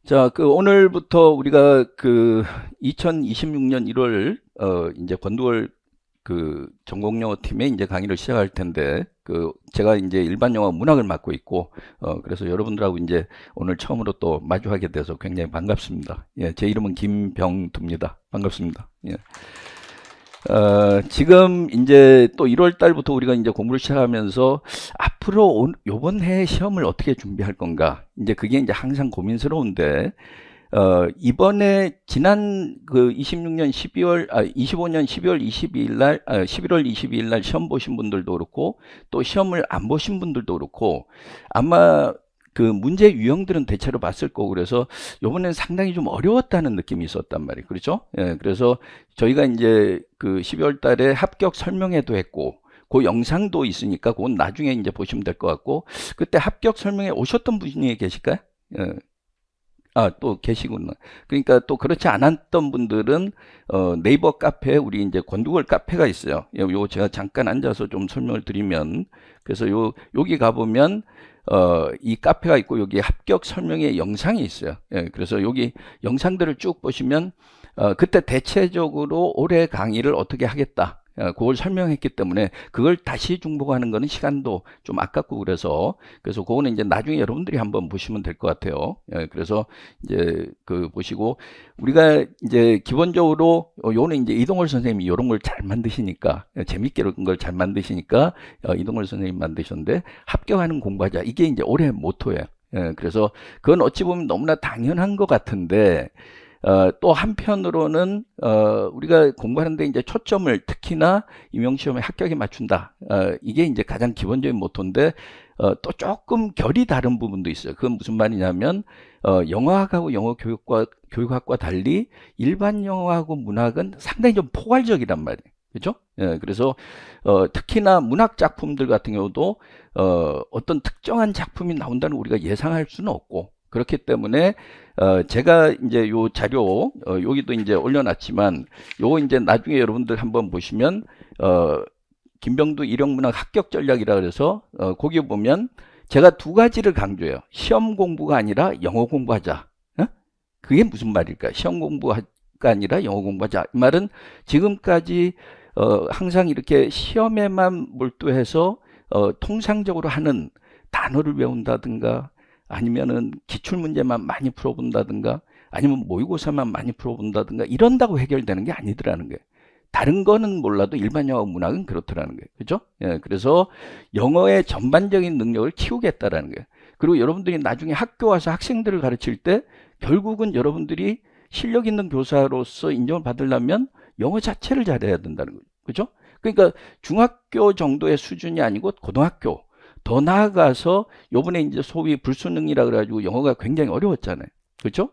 자, 오늘부터 우리가 2026년 1월 이제 권두월 전공영어 팀에 이제 강의를 시작할 텐데 제가 이제 일반 영어 문학을 맡고 있고 그래서 여러분들하고 이제 오늘 처음으로 또 마주하게 돼서 굉장히 반갑습니다. 예, 제 이름은 김병두입니다. 반갑습니다. 예. 지금 이제 또 1월 달부터 우리가 이제 공부를 시작하면서 앞으로 요번 해 시험을 어떻게 준비할 건가? 이제 그게 이제 항상 고민스러운데, 이번에 지난 26년 25년 12월 22일 날, 11월 22일 날 시험 보신 분들도 그렇고, 또 시험을 안 보신 분들도 그렇고, 아마 문제 유형들은 대체로 봤을 거고 그래서 요번엔 상당히 좀 어려웠다는 느낌이 있었단 말이에요. 그렇죠? 예, 그래서 저희가 이제 12월 달에 합격 설명회도 했고 그 영상도 있으니까 그건 나중에 이제 보시면 될 것 같고 그때 합격 설명회 오셨던 분이 계실까요? 예. 아, 또 계시구나. 그러니까 또 그렇지 않았던 분들은 네이버 카페에 우리 이제 권두걸 카페가 있어요. 요 제가 잠깐 앉아서 좀 설명을 드리면 그래서 여기 가보면 이 카페가 있고 여기 합격 설명회 영상이 있어요. 예, 그래서 여기 영상들을 쭉 보시면 그때 대체적으로 올해 강의를 어떻게 하겠다. 그걸 설명했기 때문에 그걸 다시 중복하는 거는 시간도 좀 아깝고 그래서 그거는 이제 나중에 여러분들이 한번 보시면 될 것 같아요. 예, 그래서 이제 보시고 우리가 이제 기본적으로 요는 이제 이동월 선생님이 이런 걸 잘 만드시니까 재밌게 이런 걸 잘 만드시니까 이동월 선생님 만드셨는데 합격하는 공부하자 이게 이제 올해 모토예요. 예, 그래서 그건 어찌 보면 너무나 당연한 것 같은데 또 한편으로는 우리가 공부하는데 이제 초점을 특히나 임용시험에 합격에 맞춘다. 이게 이제 가장 기본적인 모토인데 또 조금 결이 다른 부분도 있어요. 그건 무슨 말이냐면 영어학하고 교육학과 달리 일반 영어하고 문학은 상당히 좀 포괄적이란 말이에요. 그죠? 예, 그래서 특히나 문학 작품들 같은 경우도 어떤 특정한 작품이 나온다는 우리가 예상할 수는 없고 그렇기 때문에 제가 이제 요 자료 여기도 이제 올려놨지만 요거 이제 나중에 여러분들 한번 보시면 김병두 일용문학 합격 전략이라 그래서 거기 보면 제가 두 가지를 강조해요. 시험 공부가 아니라 영어 공부하자. 어? 그게 무슨 말일까? 시험 공부가 아니라 영어 공부하자. 이 말은 지금까지 항상 이렇게 시험에만 몰두해서 통상적으로 하는 단어를 외운다든가 아니면은 기출문제만 많이 풀어본다든가 아니면 모의고사만 많이 풀어본다든가 이런다고 해결되는 게 아니더라는 거예요. 다른 거는 몰라도 일반 영어 문학은 그렇더라는 거예요. 그죠? 예, 그래서 영어의 전반적인 능력을 키우겠다라는 거예요. 그리고 여러분들이 나중에 학교 와서 학생들을 가르칠 때 결국은 여러분들이 실력 있는 교사로서 인정을 받으려면 영어 자체를 잘해야 된다는 거죠. 그죠? 그러니까 중학교 정도의 수준이 아니고 고등학교 더 나아가서 요번에 이제 소위 불수능이라 그래가지고 영어가 굉장히 어려웠잖아요. 그렇죠?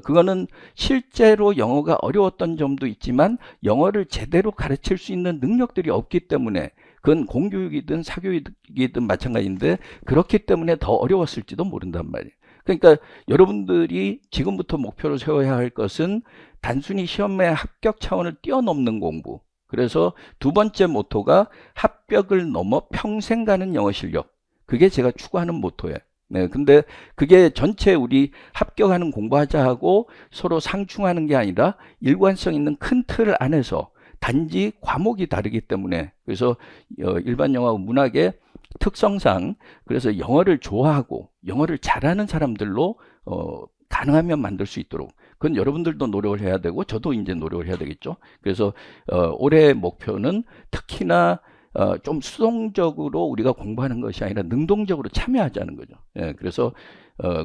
그거는 실제로 영어가 어려웠던 점도 있지만 영어를 제대로 가르칠 수 있는 능력들이 없기 때문에 그건 공교육이든 사교육이든 마찬가지인데 그렇기 때문에 더 어려웠을지도 모른단 말이에요. 그러니까 여러분들이 지금부터 목표로 세워야 할 것은 단순히 시험의 합격 차원을 뛰어넘는 공부. 그래서 두 번째 모토가 합격을 넘어 평생 가는 영어 실력. 그게 제가 추구하는 모토예요. 네, 근데 그게 전체 우리 합격하는 공부하자 하고 서로 상충하는 게 아니라 일관성 있는 큰 틀 안에서 단지 과목이 다르기 때문에 그래서 일반 영어하고 문학의 특성상 그래서 영어를 좋아하고 영어를 잘하는 사람들로 가능하면 만들 수 있도록 그건 여러분들도 노력을 해야 되고 저도 이제 노력을 해야 되겠죠. 그래서 올해 목표는 특히나 좀 수동적으로 우리가 공부하는 것이 아니라 능동적으로 참여하자는 거죠. 예, 그래서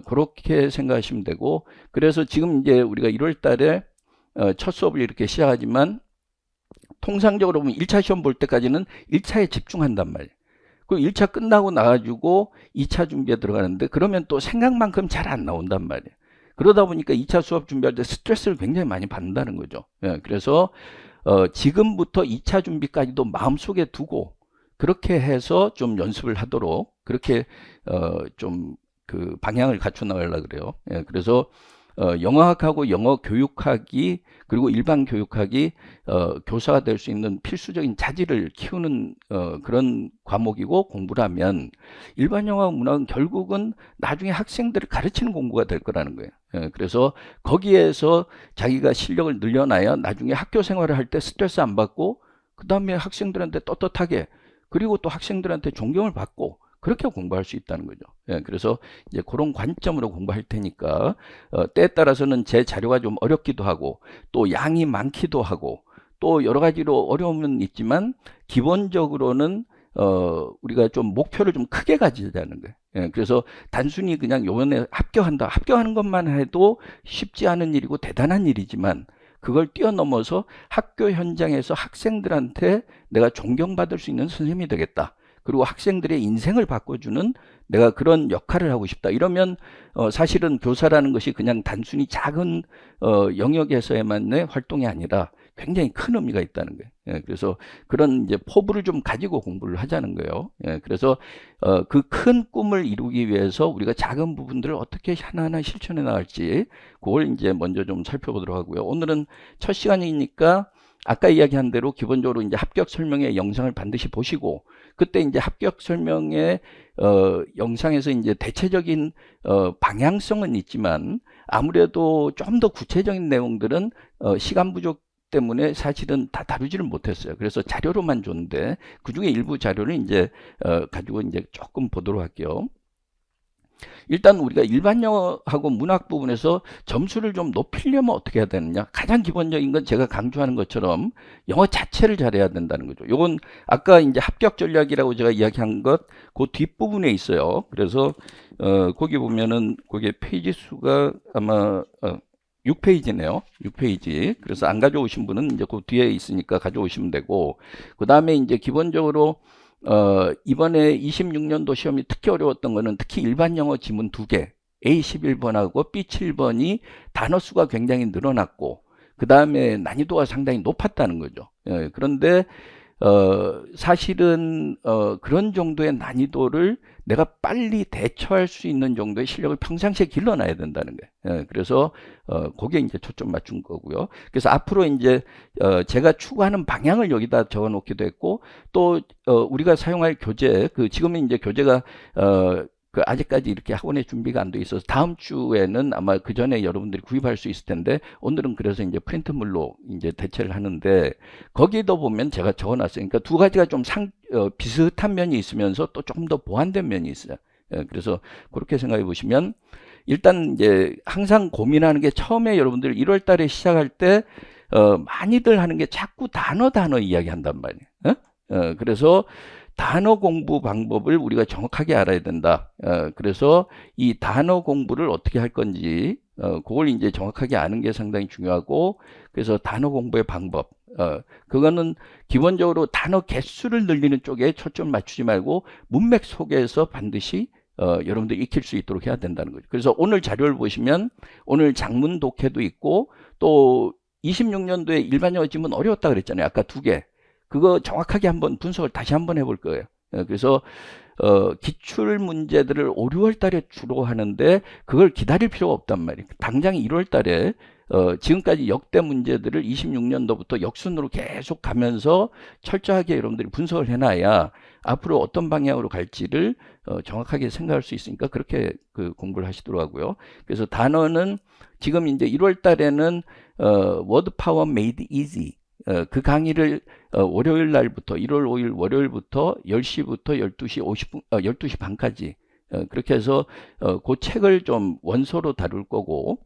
그렇게 생각하시면 되고 그래서 지금 이제 우리가 1월 달에 첫 수업을 이렇게 시작하지만 통상적으로 보면 1차 시험 볼 때까지는 1차에 집중한단 말이에요. 그리고 1차 끝나고 나가지고 2차 준비에 들어가는데 그러면 또 생각만큼 잘 안 나온단 말이에요. 그러다 보니까 2차 수업 준비할 때 스트레스를 굉장히 많이 받는다는 거죠. 예, 그래서 지금부터 2차 준비까지도 마음속에 두고 그렇게 해서 좀 연습을 하도록 그렇게 좀 방향을 갖춰 나가려고 그래요. 예, 그래서 영어학하고 영어 교육학이 그리고 일반 교육학이 교사가 될 수 있는 필수적인 자질을 키우는 그런 과목이고 공부라면 일반 영어와 문학은 결국은 나중에 학생들을 가르치는 공부가 될 거라는 거예요. 그래서 거기에서 자기가 실력을 늘려놔야 나중에 학교 생활을 할 때 스트레스 안 받고 그 다음에 학생들한테 떳떳하게 그리고 또 학생들한테 존경을 받고 그렇게 공부할 수 있다는 거죠. 그래서 이제 그런 관점으로 공부할 테니까 때에 따라서는 제 자료가 좀 어렵기도 하고 또 양이 많기도 하고 또 여러 가지로 어려움은 있지만 기본적으로는 우리가 좀 목표를 좀 크게 가지자는 거예요. 그래서 단순히 그냥 요번에 합격한다. 합격하는 것만 해도 쉽지 않은 일이고 대단한 일이지만 그걸 뛰어넘어서 학교 현장에서 학생들한테 내가 존경받을 수 있는 선생님이 되겠다. 그리고 학생들의 인생을 바꿔주는 내가 그런 역할을 하고 싶다. 이러면 사실은 교사라는 것이 그냥 단순히 작은 영역에서의만의 활동이 아니라 굉장히 큰 의미가 있다는 거예요. 그래서 그런 이제 포부를 좀 가지고 공부를 하자는 거예요. 그래서 그 큰 꿈을 이루기 위해서 우리가 작은 부분들을 어떻게 하나하나 실천해 나갈지 그걸 이제 먼저 좀 살펴보도록 하고요. 오늘은 첫 시간이니까 아까 이야기한 대로 기본적으로 이제 합격 설명의 영상을 반드시 보시고 그때 이제 합격 설명의 영상에서 이제 대체적인 방향성은 있지만 아무래도 좀 더 구체적인 내용들은 시간 부족 때문에 사실은 다 다루지를 못했어요. 그래서 자료로만 줬는데 그 중에 일부 자료를 이제 가지고 이제 조금 보도록 할게요. 일단 우리가 일반 영어하고 문학 부분에서 점수를 좀 높이려면 어떻게 해야 되느냐? 가장 기본적인 건 제가 강조하는 것처럼 영어 자체를 잘해야 된다는 거죠. 요건 아까 이제 합격 전략이라고 제가 이야기한 것 그 뒷부분에 있어요. 그래서 거기 보면은 거기에 페이지 수가 아마 6페이지네요. 6페이지. 그래서 안 가져오신 분은 이제 그 뒤에 있으니까 가져오시면 되고, 그 다음에 이제 기본적으로, 이번에 26년도 시험이 특히 어려웠던 거는 특히 일반 영어 지문 2개, A11번하고 B7번이 단어 수가 굉장히 늘어났고, 그 다음에 난이도가 상당히 높았다는 거죠. 그런데, 사실은, 그런 정도의 난이도를 내가 빨리 대처할 수 있는 정도의 실력을 평상시에 길러놔야 된다는 거예요. 그래서, 거기에 이제 초점 맞춘 거고요. 그래서 앞으로 이제, 제가 추구하는 방향을 여기다 적어 놓기도 했고, 또, 우리가 사용할 교재, 지금은 이제 교재가, 아직까지 이렇게 학원에 준비가 안 돼 있어서 다음 주에는 아마 그 전에 여러분들이 구입할 수 있을 텐데 오늘은 그래서 이제 프린트물로 이제 대체를 하는데 거기도 보면 제가 적어 놨어요. 그러니까 두 가지가 좀 비슷한 면이 있으면서 또 조금 더 보완된 면이 있어요. 그래서 그렇게 생각해 보시면 일단 이제 항상 고민하는 게 처음에 여러분들 1월 달에 시작할 때 많이들 하는 게 자꾸 단어 이야기한단 말이에요. 그래서 단어 공부 방법을 우리가 정확하게 알아야 된다. 그래서 이 단어 공부를 어떻게 할 건지, 그걸 이제 정확하게 아는 게 상당히 중요하고, 그래서 단어 공부의 방법, 그거는 기본적으로 단어 개수를 늘리는 쪽에 초점을 맞추지 말고, 문맥 속에서 반드시 여러분들 익힐 수 있도록 해야 된다는 거죠. 그래서 오늘 자료를 보시면, 오늘 장문 독해도 있고, 또 26년도에 일반 영어 지문 어려웠다 그랬잖아요. 아까 2개. 그거 정확하게 한번 분석을 다시 한번 해볼 거예요. 그래서 기출 문제들을 5, 6월 달에 주로 하는데 그걸 기다릴 필요가 없단 말이에요. 당장 1월 달에 지금까지 역대 문제들을 26년도부터 역순으로 계속 가면서 철저하게 여러분들이 분석을 해놔야 앞으로 어떤 방향으로 갈지를 정확하게 생각할 수 있으니까 그렇게 공부를 하시도록 하고요. 그래서 단어는 지금 이제 1월 달에는 워드 파워 메이드 이지 그 강의를 월요일 날부터 1월 5일 월요일부터 10시부터 12시 50분 12시 반까지 그렇게 해서 그 책을 좀 원서로 다룰 거고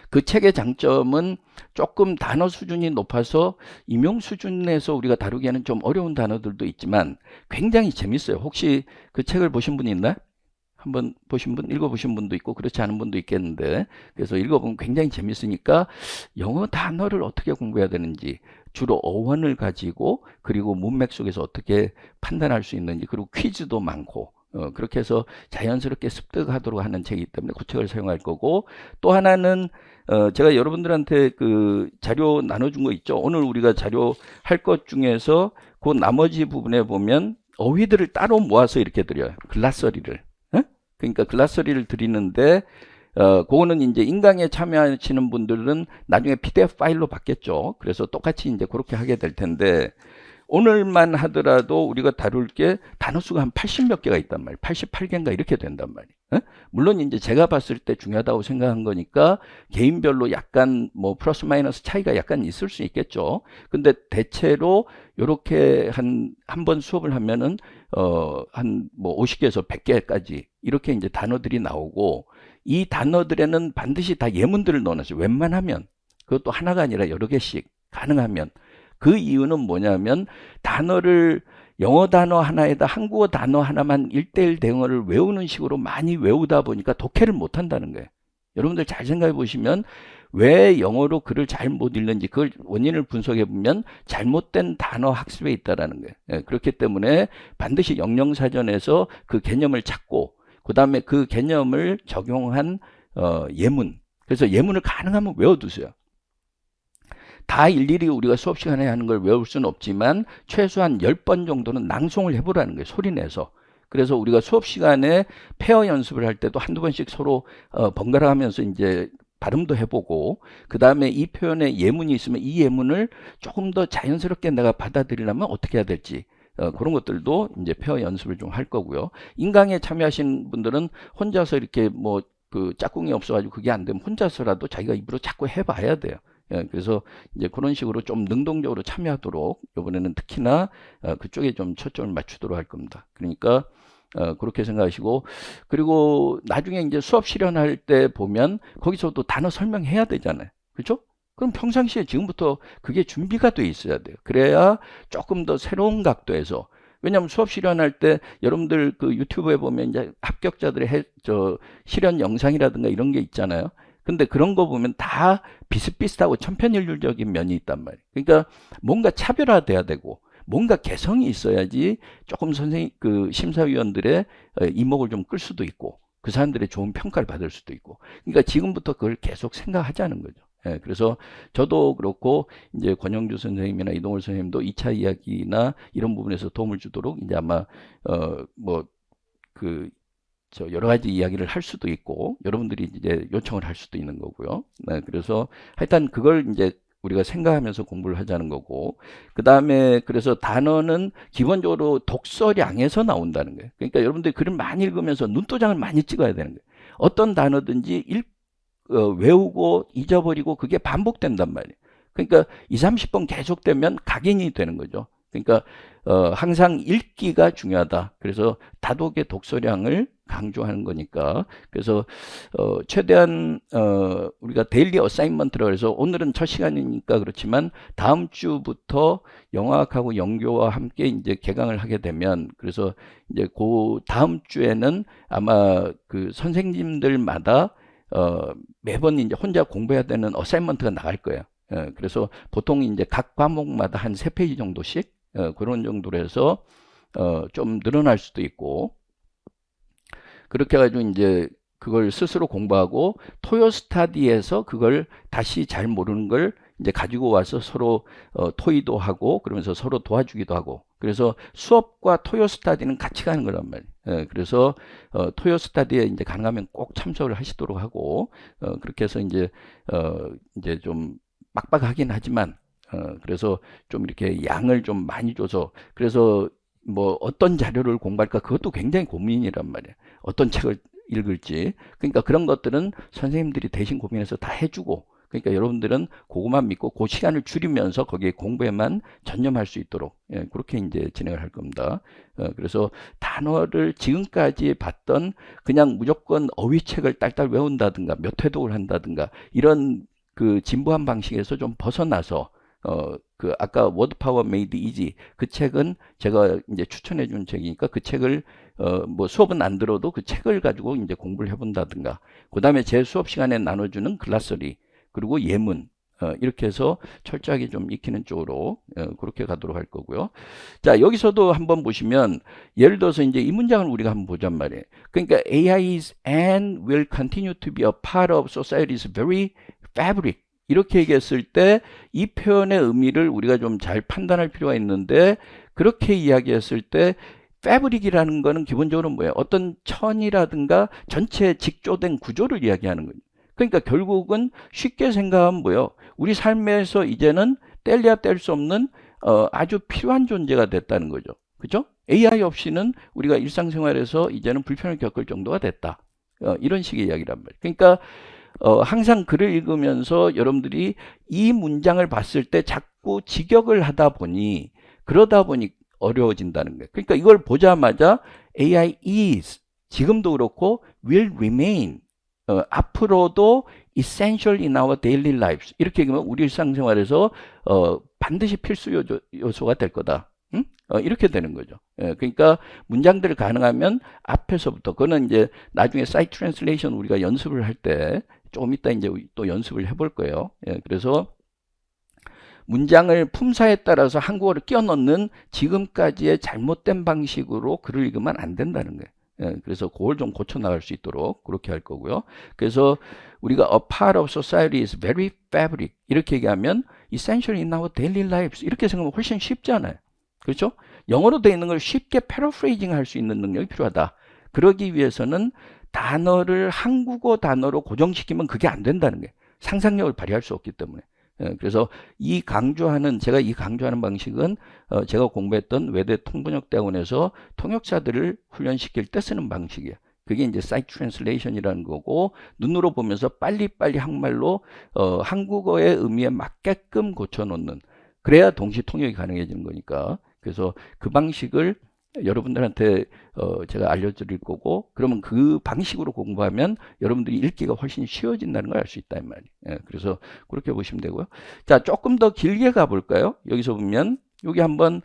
그 책의 장점은 조금 단어 수준이 높아서 임용 수준에서 우리가 다루기에는 좀 어려운 단어들도 있지만 굉장히 재밌어요. 혹시 그 책을 보신 분 있나요? 한번 보신 분, 읽어보신 분도 있고 그렇지 않은 분도 있겠는데 그래서 읽어보면 굉장히 재밌으니까 영어 단어를 어떻게 공부해야 되는지 주로 어원을 가지고 그리고 문맥 속에서 어떻게 판단할 수 있는지 그리고 퀴즈도 많고 그렇게 해서 자연스럽게 습득하도록 하는 책이기 때문에 그 책을 사용할 거고 또 하나는 제가 여러분들한테 그 자료 나눠준 거 있죠. 오늘 우리가 자료 할 것 중에서 그 나머지 부분에 보면 어휘들을 따로 모아서 이렇게 드려요. 글라서리를. 그러니까 글라서리를 드리는데 그거는 이제 인강에 참여하시는 분들은 나중에 PDF 파일로 받겠죠. 그래서 똑같이 이제 그렇게 하게 될 텐데, 오늘만 하더라도 우리가 다룰 게 단어 수가 한 80 몇 개가 있단 말이에요. 88개인가 이렇게 된단 말이에요. 물론 이제 제가 봤을 때 중요하다고 생각한 거니까 개인별로 약간 뭐 플러스 마이너스 차이가 약간 있을 수 있겠죠. 근데 대체로 요렇게 한 번 수업을 하면은 한 뭐 50개에서 100개까지 이렇게 이제 단어들이 나오고, 이 단어들에는 반드시 다 예문들을 넣어놨어요. 웬만하면. 그것도 하나가 아니라 여러 개씩 가능하면. 그 이유는 뭐냐면 단어를 영어 단어 하나에다 한국어 단어 하나만 1:1 대응어를 외우는 식으로 많이 외우다 보니까 독해를 못 한다는 거예요. 여러분들 잘 생각해 보시면 왜 영어로 글을 잘 못 읽는지 그걸 원인을 분석해 보면 잘못된 단어 학습에 있다라는 거예요. 예, 그렇기 때문에 반드시 영영사전에서 그 개념을 찾고 그 다음에 그 개념을 적용한 예문. 그래서 예문을 가능하면 외워두세요. 다 일일이 우리가 수업 시간에 하는 걸 외울 수는 없지만 최소한 10번 정도는 낭송을 해보라는 거예요. 소리 내서. 그래서 우리가 수업 시간에 페어 연습을 할 때도 한두 번씩 서로 번갈아 가면서 이제 발음도 해보고, 그 다음에 이 표현에 예문이 있으면 이 예문을 조금 더 자연스럽게 내가 받아들이려면 어떻게 해야 될지, 그런 것들도 이제 페어 연습을 좀 할 거고요. 인강에 참여하신 분들은 혼자서 이렇게 뭐 그 짝꿍이 없어가지고 그게 안 되면 혼자서라도 자기가 입으로 자꾸 해봐야 돼요. 예, 그래서 이제 그런 식으로 좀 능동적으로 참여하도록 이번에는 특히나 그쪽에 좀 초점을 맞추도록 할 겁니다. 그러니까 그렇게 생각하시고, 그리고 나중에 이제 수업 실현할 때 보면 거기서도 단어 설명해야 되잖아요. 그렇죠? 그럼 평상시에 지금부터 그게 준비가 돼 있어야 돼요. 그래야 조금 더 새로운 각도에서, 왜냐하면 수업 실현할 때 여러분들 그 유튜브에 보면 이제 합격자들의 실현 영상이라든가 이런 게 있잖아요. 근데 그런 거 보면 다 비슷비슷하고 천편일률적인 면이 있단 말이에요. 그러니까 뭔가 차별화돼야 되고 뭔가 개성이 있어야지 조금 선생님 그 심사위원들의 이목을 좀 끌 수도 있고 그 사람들의 좋은 평가를 받을 수도 있고, 그러니까 지금부터 그걸 계속 생각하자는 거죠. 예, 그래서 저도 그렇고 이제 권영주 선생님이나 이동월 선생님도 2차 이야기나 이런 부분에서 도움을 주도록 이제 아마 뭐그 여러 가지 이야기를 할 수도 있고 여러분들이 이제 요청을 할 수도 있는 거고요. 네, 그래서 하여튼 그걸 이제 우리가 생각하면서 공부를 하자는 거고, 그 다음에 그래서 단어는 기본적으로 독서량에서 나온다는 거예요. 그러니까 여러분들이 글을 많이 읽으면서 눈도장을 많이 찍어야 되는 거예요. 어떤 단어든지 외우고 잊어버리고 그게 반복된단 말이에요. 그러니까 2, 30번 계속되면 각인이 되는 거죠. 그러니까 항상 읽기가 중요하다. 그래서 다독의 독서량을 강조하는 거니까. 그래서 최대한 우리가 데일리 어사인먼트라고 해서 오늘은 첫 시간이니까 그렇지만 다음 주부터 영어학하고 영교와 함께 이제 개강을 하게 되면, 그래서 이제 그 다음 주에는 아마 그 선생님들마다 매번 이제 혼자 공부해야 되는 어사인먼트가 나갈 거예요. 그래서 보통 이제 각 과목마다 한 3페이지 정도씩 그런 정도로 해서 좀 늘어날 수도 있고, 그렇게 해가지고 이제 그걸 스스로 공부하고 토요 스타디에서 그걸 다시 잘 모르는 걸 이제 가지고 와서 서로 토의도 하고 그러면서 서로 도와주기도 하고, 그래서 수업과 토요 스타디는 같이 가는 거란 말이에요. 그래서 토요 스타디에 이제 가능하면 꼭 참석을 하시도록 하고, 그렇게 해서 이제 좀 빡빡하긴 하지만 그래서 좀 이렇게 양을 좀 많이 줘서, 그래서 뭐 어떤 자료를 공부할까 그것도 굉장히 고민이란 말이에요. 어떤 책을 읽을지. 그러니까 그런 것들은 선생님들이 대신 고민해서 다 해주고, 그러니까 여러분들은 그것만 믿고 그 시간을 줄이면서 거기에 공부에만 전념할 수 있도록 그렇게 이제 진행을 할 겁니다. 그래서 단어를 지금까지 봤던 그냥 무조건 어휘책을 딸딸 외운다든가 몇 회독을 한다든가 이런 그 진부한 방식에서 좀 벗어나서 그 아까 워드 파워 메이드 이지 그 책은 제가 이제 추천해 준 책이니까 그 책을 뭐 수업은 안 들어도 그 책을 가지고 이제 공부를 해본다든가, 그 다음에 제 수업 시간에 나눠주는 글라서리 그리고 예문 이렇게 해서 철저하게 좀 익히는 쪽으로 그렇게 가도록 할 거고요. 자, 여기서도 한번 보시면 예를 들어서 이제 이 문장을 우리가 한번 보잔 말이에요. 그러니까 AI is and will continue to be a part of society's very fabric. 이렇게 얘기했을 때 이 표현의 의미를 우리가 좀 잘 판단할 필요가 있는데, 그렇게 이야기했을 때 패브릭이라는 거는 기본적으로 뭐예요? 어떤 천이라든가 전체 직조된 구조를 이야기하는 거예요. 그러니까 결국은 쉽게 생각하면 뭐예요? 우리 삶에서 이제는 뗄래야 뗄 수 없는 아주 필요한 존재가 됐다는 거죠. 그죠? AI 없이는 우리가 일상생활에서 이제는 불편을 겪을 정도가 됐다. 이런 식의 이야기란 말이에요. 그러니까 항상 글을 읽으면서 여러분들이 이 문장을 봤을 때 자꾸 직역을 하다 보니 그러다 보니 어려워진다는 거예요. 그러니까 이걸 보자마자 AI is 지금도 그렇고 will remain 앞으로도 essential in our daily lives 이렇게 얘기하면 우리 일상생활에서 반드시 필수 요소가 될 거다. 응? 이렇게 되는 거죠. 예, 그러니까 문장들을 가능하면 앞에서부터 그거는 이제 나중에 사이트 트랜슬레이션 우리가 연습을 할 때 조금 이따 이제 또 연습을 해볼 거예요. 예, 그래서 문장을 품사에 따라서 한국어를 끼워 넣는 지금까지의 잘못된 방식으로 글을 읽으면 안 된다는 거예요. 예, 그래서 그걸 좀 고쳐 나갈 수 있도록 그렇게 할 거고요. 그래서 우리가 a part of society is very fabric 이렇게 얘기하면 essential in our daily lives 이렇게 생각하면 훨씬 쉽잖아요. 그렇죠? 영어로 되어 있는 걸 쉽게 패러프레이징 할 수 있는 능력이 필요하다. 그러기 위해서는 단어를 한국어 단어로 고정시키면 그게 안 된다는 거예요. 상상력을 발휘할 수 없기 때문에. 그래서 제가 이 강조하는 방식은 제가 공부했던 외대 통번역대학원에서 통역사들을 훈련시킬 때 쓰는 방식이에요. 그게 이제 사이트 트랜슬레이션이라는 거고 눈으로 보면서 빨리빨리 한말로 한국어의 의미에 맞게끔 고쳐놓는 그래야 동시 통역이 가능해지는 거니까 그래서 그 방식을 여러분들한테 제가 알려드릴 거고 그러면 그 방식으로 공부하면 여러분들이 읽기가 훨씬 쉬워진다는 걸 알 수 있다 이 말이에요. 예, 그래서 그렇게 보시면 되고요. 자, 조금 더 길게 가볼까요? 여기서 보면 여기 한번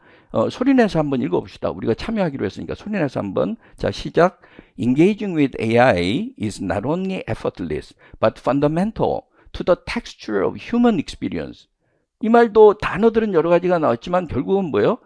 소리내서 한번 읽어봅시다. 우리가 참여하기로 했으니까 소리내서 한번 자 시작. Engaging with AI is not only effortless but fundamental to the texture of human experience. 이 말도 단어들은 여러 가지가 나왔지만 결국은 뭐예요?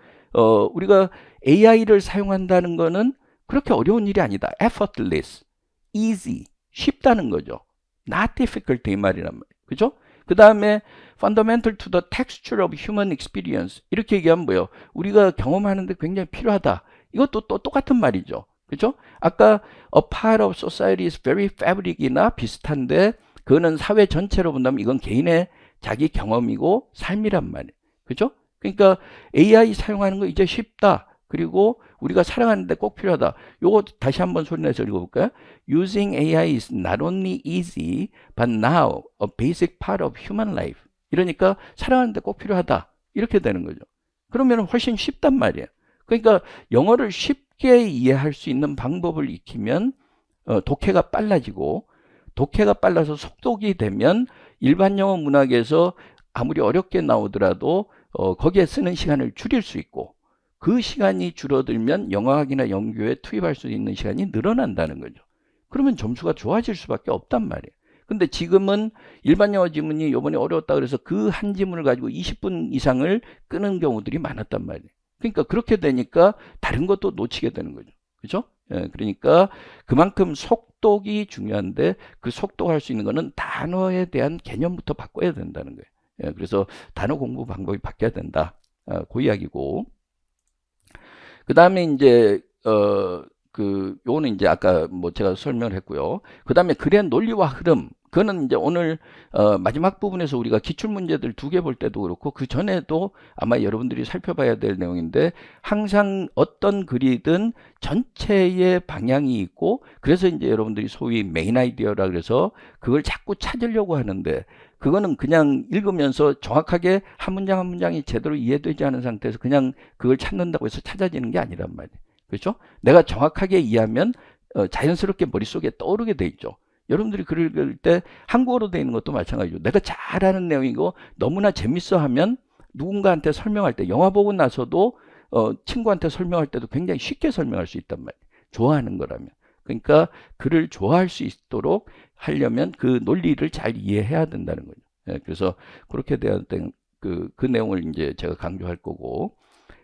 우리가 AI를 사용한다는 거는 그렇게 어려운 일이 아니다. effortless, easy, 쉽다는 거죠. not difficult 이 말이란 말이에요. 그죠? 그 다음에 fundamental to the texture of human experience 이렇게 얘기하면 뭐예요? 우리가 경험하는데 굉장히 필요하다. 이것도 또 똑같은 말이죠. 그죠? 아까 a part of society is very fabric이나 비슷한데 그거는 사회 전체로 본다면 이건 개인의 자기 경험이고 삶이란 말이에요. 그죠? 그러니까 AI 사용하는 거 이제 쉽다. 그리고 우리가 살아가는데 꼭 필요하다. 요거 다시 한번 소리내서 읽어볼까요? Using AI is not only easy, but now a basic part of human life. 이러니까 살아가는데 꼭 필요하다. 이렇게 되는 거죠. 그러면 훨씬 쉽단 말이에요. 그러니까 영어를 쉽게 이해할 수 있는 방법을 익히면 독해가 빨라지고 독해가 빨라서 속독이 되면 일반 영어 문학에서 아무리 어렵게 나오더라도 거기에 쓰는 시간을 줄일 수 있고 그 시간이 줄어들면 영어학이나 영교에 투입할 수 있는 시간이 늘어난다는 거죠. 그러면 점수가 좋아질 수밖에 없단 말이에요. 근데 지금은 일반 영어 지문이 요번에 어려웠다 그래서 그 한 지문을 가지고 20분 이상을 끄는 경우들이 많았단 말이에요. 그러니까 그렇게 되니까 다른 것도 놓치게 되는 거죠. 그죠? 예, 그러니까 그만큼 속독이 중요한데 그 속독할 수 있는 거는 단어에 대한 개념부터 바꿔야 된다는 거예요. 예, 그래서 단어 공부 방법이 바뀌어야 된다. 그 이야기고. 그 다음에 이제, 요거는 이제 아까 뭐 제가 설명을 했고요. 그 다음에 글의 논리와 흐름. 그거는 이제 오늘, 마지막 부분에서 우리가 기출문제들 2개 볼 때도 그렇고, 그 전에도 아마 여러분들이 살펴봐야 될 내용인데, 항상 어떤 글이든 전체의 방향이 있고, 그래서 이제 여러분들이 소위 메인 아이디어라 그래서 그걸 자꾸 찾으려고 하는데, 그거는 그냥 읽으면서 정확하게 한 문장 한 문장이 제대로 이해되지 않은 상태에서 그냥 그걸 찾는다고 해서 찾아지는 게 아니란 말이에요. 그렇죠? 내가 정확하게 이해하면 자연스럽게 머릿속에 떠오르게 돼 있죠. 여러분들이 글을 읽을 때 한국어로 되어 있는 것도 마찬가지죠. 내가 잘 아는 내용이고 너무나 재밌어 하면 누군가한테 설명할 때 영화 보고 나서도 친구한테 설명할 때도 굉장히 쉽게 설명할 수 있단 말이에요. 좋아하는 거라면. 그러니까 글을 좋아할 수 있도록 하려면 그 논리를 잘 이해해야 된다는 거죠. 예, 그래서 그렇게 대한 그 내용을 이제 제가 강조할 거고,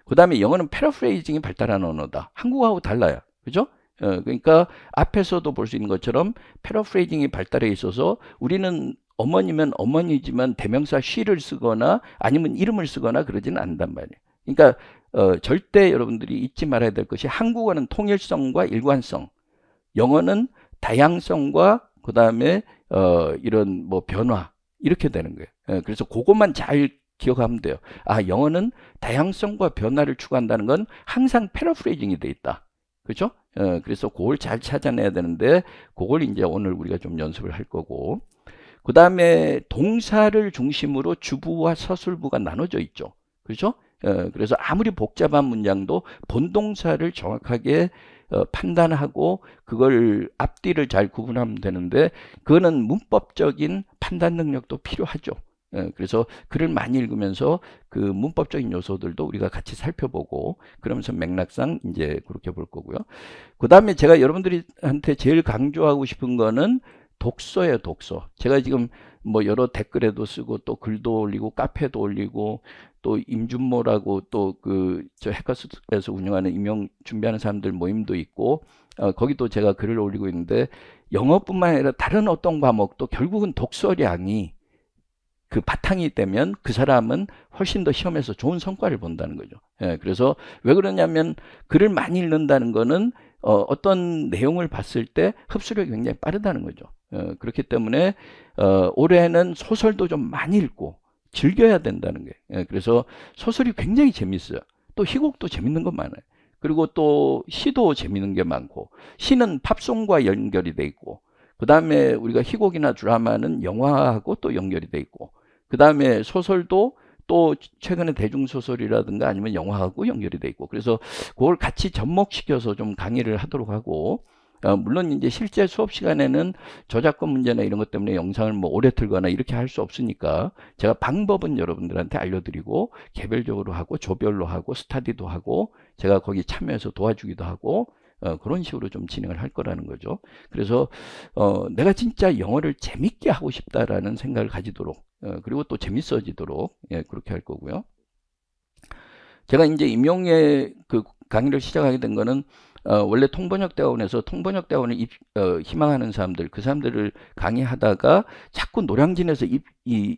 그 다음에 영어는 패러프레이징이 발달한 언어다. 한국어하고 달라요. 그죠? 그러니까 앞에서도 볼 수 있는 것처럼 패러프레이징이 발달해 있어서 우리는 어머니면 어머니지만 대명사 she를 쓰거나 아니면 이름을 쓰거나 그러지는 않단 말이에요. 그러니까 절대 여러분들이 잊지 말아야 될 것이 한국어는 통일성과 일관성, 영어는 다양성과 그 다음에 이런 뭐 변화 이렇게 되는 거예요. 그래서 그것만 잘 기억하면 돼요. 아, 영어는 다양성과 변화를 추구한다는 건 항상 패러프레이징이 돼 있다. 그렇죠? 그래서 그걸 잘 찾아내야 되는데 그걸 이제 오늘 우리가 좀 연습을 할 거고 그 다음에 동사를 중심으로 주부와 서술부가 나눠져 있죠. 그렇죠? 그래서 아무리 복잡한 문장도 본동사를 정확하게 판단하고 그걸 앞뒤를 잘 구분하면 되는데 그거는 문법적인 판단 능력도 필요하죠. 그래서 글을 많이 읽으면서 그 문법적인 요소들도 우리가 같이 살펴보고 그러면서 맥락상 이제 그렇게 볼 거고요. 그 다음에 제가 여러분들한테 제일 강조하고 싶은 거는 독서예요, 독서. 제가 지금 뭐 여러 댓글에도 쓰고 또 글도 올리고 카페도 올리고 또 임준모라고 또 그 저 해커스에서 운영하는 임용 준비하는 사람들 모임도 있고 거기도 제가 글을 올리고 있는데 영어뿐만 아니라 다른 어떤 과목도 결국은 독서량이 그 바탕이 되면 그 사람은 훨씬 더 시험에서 좋은 성과를 본다는 거죠. 그래서 왜 그러냐면 글을 많이 읽는다는 거는 어떤 내용을 봤을 때 흡수력이 굉장히 빠르다는 거죠. 그렇기 때문에 올해는 소설도 좀 많이 읽고 즐겨야 된다는 거예요. 그래서 소설이 굉장히 재밌어요. 또 희곡도 재밌는 거 많아요. 그리고 또 시도 재밌는 게 많고 시는 팝송과 연결이 돼 있고 그 다음에 우리가 희곡이나 드라마는 영화하고 또 연결이 돼 있고 그 다음에 소설도 또 최근에 대중소설이라든가 아니면 영화하고 연결이 돼 있고 그래서 그걸 같이 접목시켜서 좀 강의를 하도록 하고 물론 이제 실제 수업 시간에는 저작권 문제나 이런 것 때문에 영상을 뭐 오래 틀거나 이렇게 할 수 없으니까 제가 방법은 여러분들한테 알려드리고 개별적으로 하고 조별로 하고 스터디도 하고 제가 거기 참여해서 도와주기도 하고 그런 식으로 좀 진행을 할 거라는 거죠. 그래서 내가 진짜 영어를 재밌게 하고 싶다라는 생각을 가지도록 그리고 또 재밌어지도록 그렇게 할 거고요. 제가 이제 임용의 그 강의를 시작하게 된 거는 원래 통번역대학원에서 통번역대학원을 희망하는 사람들 그 사람들을 강의하다가 자꾸 노량진에서 이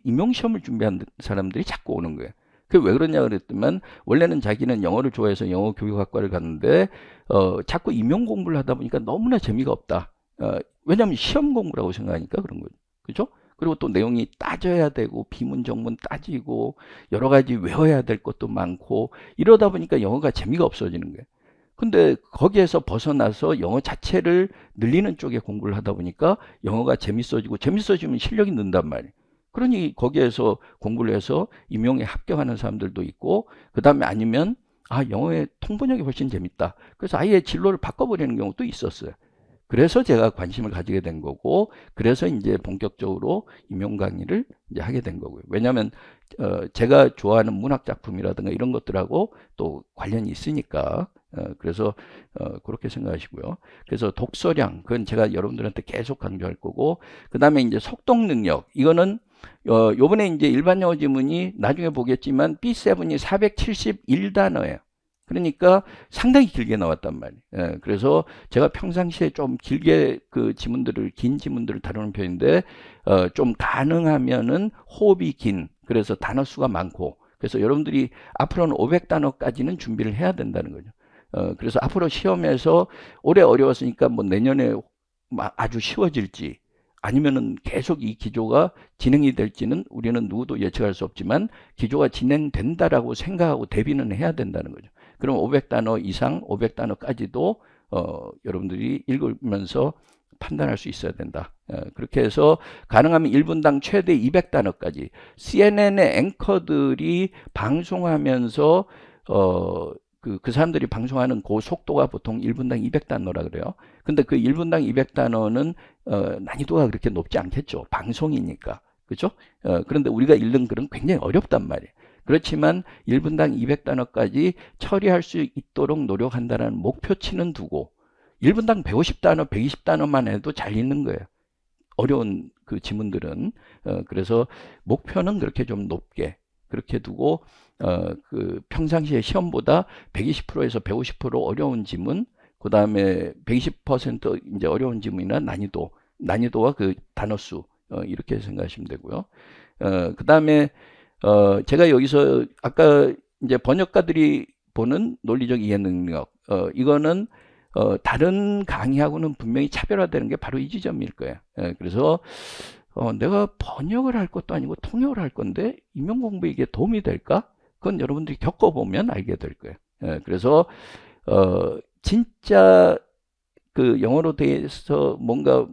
임용시험을 준비하는 사람들이 자꾸 오는 거예요. 그 왜 그러냐 그랬더니 원래는 자기는 영어를 좋아해서 영어 교육학과를 갔는데 자꾸 임용 공부를 하다 보니까 너무나 재미가 없다. 왜냐하면 시험 공부라고 생각하니까 그런 거죠. 그죠? 그리고 또 내용이 따져야 되고 비문 정문 따지고 여러 가지 외워야 될 것도 많고 이러다 보니까 영어가 재미가 없어지는 거예요. 근데 거기에서 벗어나서 영어 자체를 늘리는 쪽에 공부를 하다 보니까 영어가 재밌어지고 재밌어지면 실력이 는단 말이에요. 그러니 거기에서 공부를 해서 임용에 합격하는 사람들도 있고 그 다음에 아니면 영어의 통번역이 훨씬 재밌다. 그래서 아예 진로를 바꿔버리는 경우도 있었어요. 그래서 제가 관심을 가지게 된 거고 그래서 이제 본격적으로 임용 강의를 이제 하게 된 거고요. 왜냐하면 제가 좋아하는 문학 작품이라든가 이런 것들하고 또 관련이 있으니까 그래서 그렇게 생각하시고요. 그래서 독서량 그건 제가 여러분들한테 계속 강조할 거고 그 다음에 이제 속독 능력 이거는 요번에 이제 일반 영어 지문이 나중에 보겠지만 B7이 471단어예요. 그러니까 상당히 길게 나왔단 말이에요. 그래서 제가 평상시에 좀 길게 그 지문들을 긴 지문들을 다루는 편인데 좀 가능하면은 호흡이 긴 그래서 단어 수가 많고 그래서 여러분들이 앞으로는 500단어까지는 준비를 해야 된다는 거죠. 그래서 앞으로 시험에서 올해 어려웠으니까 뭐 내년에 아주 쉬워질지 아니면은 계속 이 기조가 진행이 될지는 우리는 누구도 예측할 수 없지만 기조가 진행된다라고 생각하고 대비는 해야 된다는 거죠. 그럼 500단어 이상, 500단어까지도 여러분들이 읽으면서 판단할 수 있어야 된다. 그렇게 해서 가능하면 1분당 최대 200단어까지 CNN의 앵커들이 방송하면서 그 사람들이 방송하는 그 속도가 보통 1분당 200단어라 그래요. 근데 그 1분당 200단어는 난이도가 그렇게 높지 않겠죠. 방송이니까. 그죠? 그런데 우리가 읽는 글은 굉장히 어렵단 말이에요. 그렇지만 1분당 200단어까지 처리할 수 있도록 노력한다는 목표치는 두고 1분당 150단어, 120단어만 해도 잘 읽는 거예요. 어려운 그 지문들은. 그래서 목표는 그렇게 좀 높게 그렇게 두고 그 평상시에 시험보다 120%에서 150% 어려운 지문, 그 다음에 120% 이제 어려운 지문이나 난이도와 그 단어 수 이렇게 생각하시면 되고요. 그 다음에 제가 여기서 아까 이제 번역가들이 보는 논리적 이해 능력. 이거는 다른 강의하고는 분명히 차별화되는 게 바로 이 지점일 거예요. 그래서 내가 번역을 할 것도 아니고 통역을 할 건데 임용 공부에 이게 도움이 될까? 그건 여러분들이 겪어보면 알게 될 거예요. 그래서 진짜 그 영어로 돼서 뭔가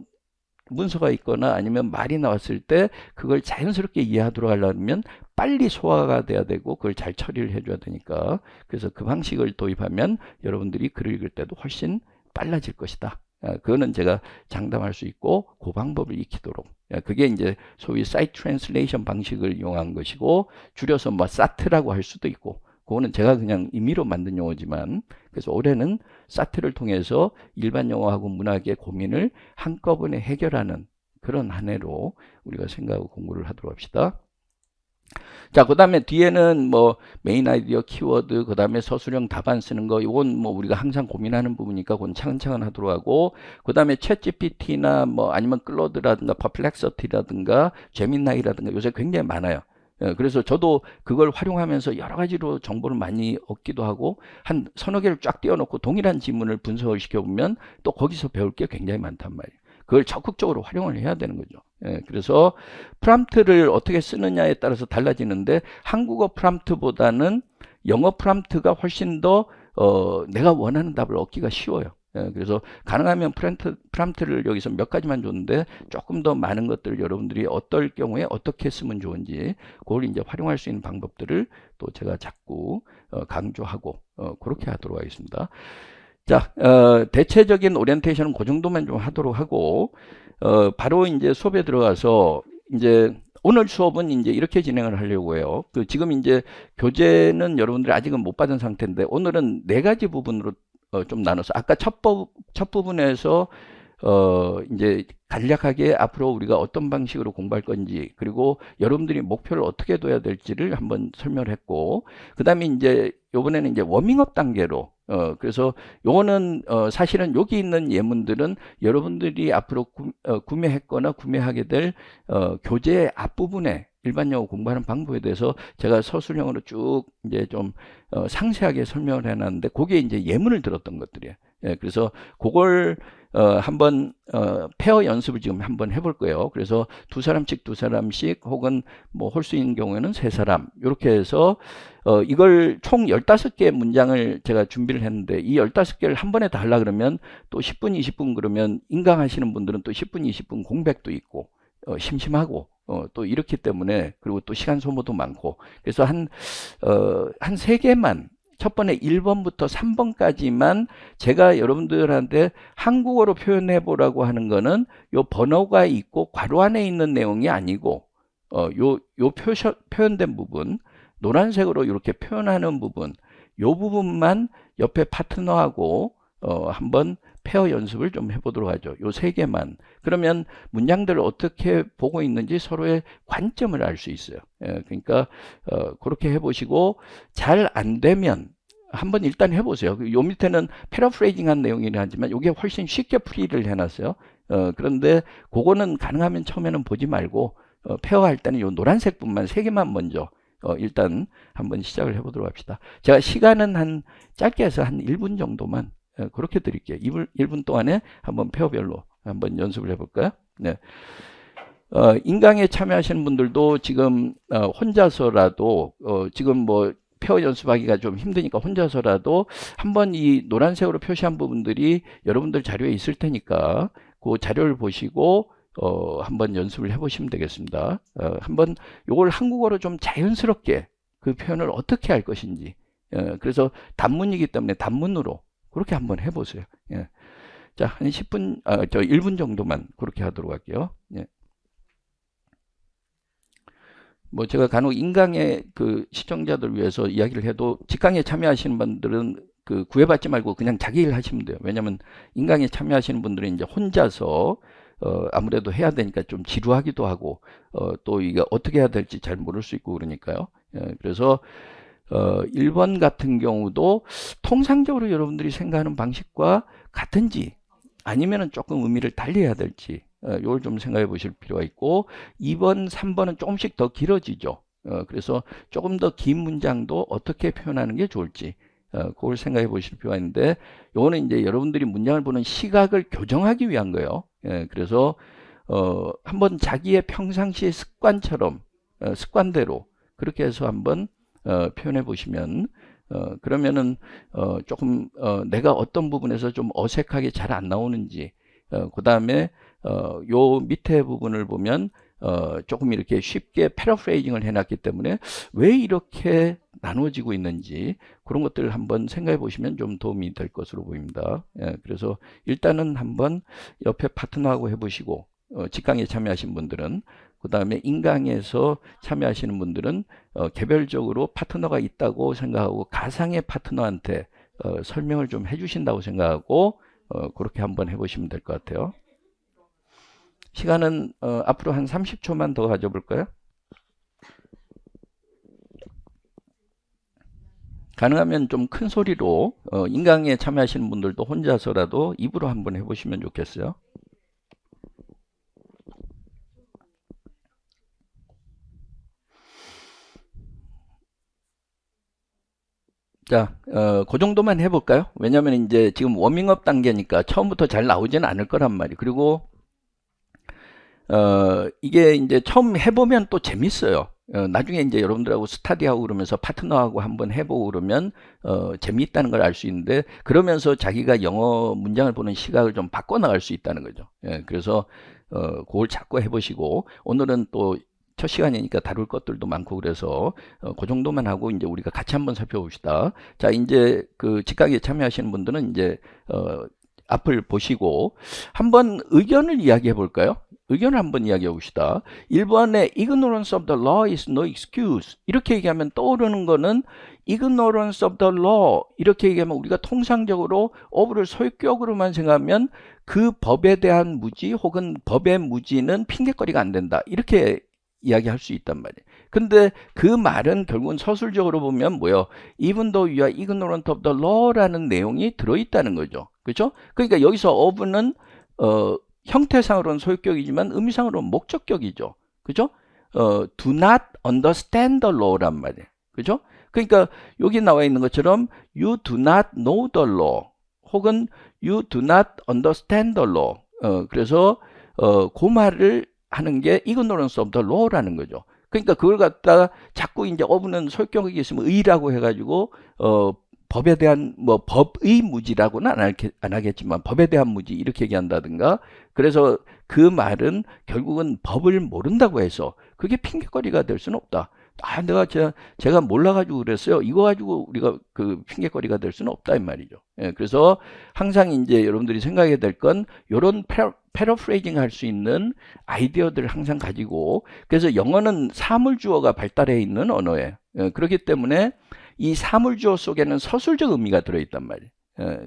문서가 있거나 아니면 말이 나왔을 때 그걸 자연스럽게 이해하도록 하려면 빨리 소화가 돼야 되고 그걸 잘 처리를 해줘야 되니까, 그래서 그 방식을 도입하면 여러분들이 글을 읽을 때도 훨씬 빨라질 것이다. 그거는 제가 장담할 수 있고 그 방법을 익히도록, 그게 이제 소위 사이트 트랜슬레이션 방식을 이용한 것이고, 줄여서 뭐 사트라고 할 수도 있고, 그거는 제가 그냥 임의로 만든 용어지만, 그래서 올해는 사트를 통해서 일반 영어하고 문학의 고민을 한꺼번에 해결하는 그런 한 해로 우리가 생각하고 공부를 하도록 합시다. 자, 그 다음에 뒤에는 뭐 메인 아이디어, 키워드, 그 다음에 서술형 답안 쓰는 거, 이건 뭐 우리가 항상 고민하는 부분이니까 그건 차근차근 하도록 하고, 그 다음에 챗 GPT나 뭐 아니면 클로드라든가 퍼플렉서티라든가 제미나이라든가 요새 굉장히 많아요. 그래서 저도 그걸 활용하면서 여러 가지로 정보를 많이 얻기도 하고, 한 서너 개를 쫙 띄워놓고 동일한 지문을 분석을 시켜보면 또 거기서 배울 게 굉장히 많단 말이에요. 그걸 적극적으로 활용을 해야 되는 거죠. 그래서 프롬프트를 어떻게 쓰느냐에 따라서 달라지는데, 한국어 프롬프트보다는 영어 프롬프트가 훨씬 더 내가 원하는 답을 얻기가 쉬워요. 그래서 가능하면 프롬프트를 여기서 몇 가지만 줬는데 조금 더 많은 것들을 여러분들이 어떨 경우에 어떻게 쓰면 좋은지 그걸 이제 활용할 수 있는 방법들을 또 제가 자꾸 강조하고 그렇게 하도록 하겠습니다. 자, 대체적인 오리엔테이션은 그 정도만 좀 하도록 하고, 바로 이제 수업에 들어가서, 이제 오늘 수업은 이제 이렇게 진행을 하려고 해요. 지금 이제 교재는 여러분들이 아직은 못 받은 상태인데, 오늘은 네 가지 부분으로 좀 나눠서, 아까 첫 부분에서 이제 간략하게 앞으로 우리가 어떤 방식으로 공부할 건지, 그리고 여러분들이 목표를 어떻게 둬야 될지를 한번 설명을 했고, 그 다음에 이제 요번에는 이제 워밍업 단계로, 그래서 요거는 사실은 여기 있는 예문들은 여러분들이 앞으로 구매했거나 구매하게 될 교재 앞부분에 일반 영어 공부하는 방법에 대해서 제가 서술형으로 쭉 이제 좀 상세하게 설명을 해놨는데, 그게 이제 예문을 들었던 것들이에요. 그래서 그걸 한번 페어 연습을 지금 한번 해볼 거예요. 그래서 두 사람씩 혹은 뭐 할 수 있는 경우에는 세 사람 이렇게 해서 이걸 총 15개 문장을 제가 준비를 했는데, 이 15개를 한 번에 다 하려 그러면 또 10분 20분 그러면 인강하시는 분들은 또 10분 20분 공백도 있고 심심하고 또 이렇기 때문에, 그리고 또 시간 소모도 많고, 그래서 한 3개만, 첫 번에 1번부터 3번까지만 제가 여러분들한테 한국어로 표현해 보라고 하는 거는 요 번호가 있고 괄호 안에 있는 내용이 아니고, 요 표현된 부분, 노란색으로 이렇게 표현하는 부분, 요 부분만 옆에 파트너하고 한번 페어 연습을 좀 해보도록 하죠. 요 3개만. 그러면 문장들을 어떻게 보고 있는지 서로의 관점을 알 수 있어요. 그러니까 그렇게 해보시고, 잘 안 되면 한번 일단 해보세요. 요 밑에는 패러프레이징한 내용이긴 하지만 이게 훨씬 쉽게 풀이를 해놨어요. 그런데 그거는 가능하면 처음에는 보지 말고 페어할 때는 요 노란색 분만 3개만 먼저 일단 한번 시작을 해보도록 합시다. 제가 시간은 한 짧게 해서 한 1분 정도만 그렇게 드릴게요. 1분 동안에 한번 페어별로 한번 연습을 해볼까요? 네. 인강에 참여하시는 분들도 지금 혼자서라도 지금 뭐 페어 연습하기가 좀 힘드니까 혼자서라도 한번 이 노란색으로 표시한 부분들이 여러분들 자료에 있을 테니까 그 자료를 보시고 한번 연습을 해보시면 되겠습니다. 한번 요걸 한국어로 좀 자연스럽게 그 표현을 어떻게 할 것인지, 그래서 단문이기 때문에 단문으로 그렇게 한번 해보세요. 예. 자, 한 10분, 1분 정도만 그렇게 하도록 할게요. 예. 뭐 제가 간혹 인강의 그 시청자들 위해서 이야기를 해도, 직강에 참여하시는 분들은 그 구애받지 말고 그냥 자기 일 하시면 돼요. 왜냐면 인강에 참여하시는 분들은 이제 혼자서 아무래도 해야 되니까 좀 지루하기도 하고 또 이게 어떻게 해야 될지 잘 모를 수 있고 그러니까요. 그래서 1번 같은 경우도 통상적으로 여러분들이 생각하는 방식과 같은지 아니면은 조금 의미를 달리 해야 될지 이걸 좀 생각해 보실 필요가 있고, 2번, 3번은 조금씩 더 길어지죠. 그래서 조금 더 긴 문장도 어떻게 표현하는 게 좋을지 그걸 생각해 보실 필요가 있는데, 요거는 이제 여러분들이 문장을 보는 시각을 교정하기 위한 거예요. 그래서 한번 자기의 평상시의 습관처럼 습관대로 그렇게 해서 한번 표현해 보시면 그러면은 조금 내가 어떤 부분에서 좀 어색하게 잘 안 나오는지 그 다음에 요 밑에 부분을 보면 조금 이렇게 쉽게 패러프레이징을 해놨기 때문에 왜 이렇게 나눠지고 있는지 그런 것들을 한번 생각해 보시면 좀 도움이 될 것으로 보입니다. 그래서 일단은 한번 옆에 파트너하고 해보시고 직강에 참여하신 분들은 그 다음에 인강에서 참여하시는 분들은 개별적으로 파트너가 있다고 생각하고 가상의 파트너한테 설명을 좀 해주신다고 생각하고 그렇게 한번 해보시면 될 것 같아요. 시간은 앞으로 한 30초만 더 가져볼까요? 가능하면 좀 큰 소리로 인강에 참여하시는 분들도 혼자서라도 입으로 한번 해보시면 좋겠어요. 자, 그 정도만 해볼까요? 왜냐면 이제 지금 워밍업 단계니까 처음부터 잘 나오지는 않을 거란 말이에요. 그리고 이게 이제 처음 해보면 또 재밌어요. 나중에 이제 여러분들하고 스타디하고 그러면서 파트너하고 한번 해보고 그러면 재미있다는 걸 알 수 있는데 그러면서 자기가 영어 문장을 보는 시각을 좀 바꿔나갈 수 있다는 거죠. 그래서 그걸 자꾸 해보시고 오늘은 또 첫 시간이니까 다룰 것들도 많고 그래서 그 정도만 하고 이제 우리가 같이 한번 살펴봅시다. 자, 이제 그 직강에 참여하시는 분들은 이제 앞을 보시고 한번 의견을 이야기해 볼까요? 의견을 한번 이야기해 봅시다. 1번에 ignorance of the law is no excuse. 이렇게 얘기하면 떠오르는 거는 ignorance of the law. 이렇게 얘기하면 우리가 통상적으로 of를 소유격으로만 생각하면 그 법에 대한 무지 혹은 법의 무지는 핑계거리가 안 된다. 이렇게 이야기할 수 있단 말이에요. 근데 그 말은 결국은 서술적으로 보면 뭐예요? Even though you are ignorant of the law라는 내용이 들어있다는 거죠. 그렇죠? 그러니까 여기서 of는 형태상으로는 소유격이지만 의미상으로는 목적격이죠. 그죠? do not understand the law란 말이에요. 그죠? 그러니까 여기 나와 있는 것처럼 you do not know the law 혹은 you do not understand the law. 그래서 그 말을 하는 게 ignorance of the law라는 거죠. 그러니까 그걸 갖다가 자꾸 이제 of는 소유격이 있으면 의라고 해가지고 법에 대한 뭐 법의 무지라고는 안 하겠지만 법에 대한 무지 이렇게 얘기한다든가 그래서 그 말은 결국은 법을 모른다고 해서 그게 핑계거리가 될 수는 없다. 아, 제가 몰라가지고 그랬어요. 이거 가지고 우리가 그 핑계거리가 될 수는 없다 이 말이죠. 그래서 항상 이제 여러분들이 생각해야 될 건 이런 패러프레이징 할 수 있는 아이디어들을 항상 가지고 그래서 영어는 사물주어가 발달해 있는 언어예요. 그렇기 때문에 이 사물주어 속에는 서술적 의미가 들어있단 말이에요.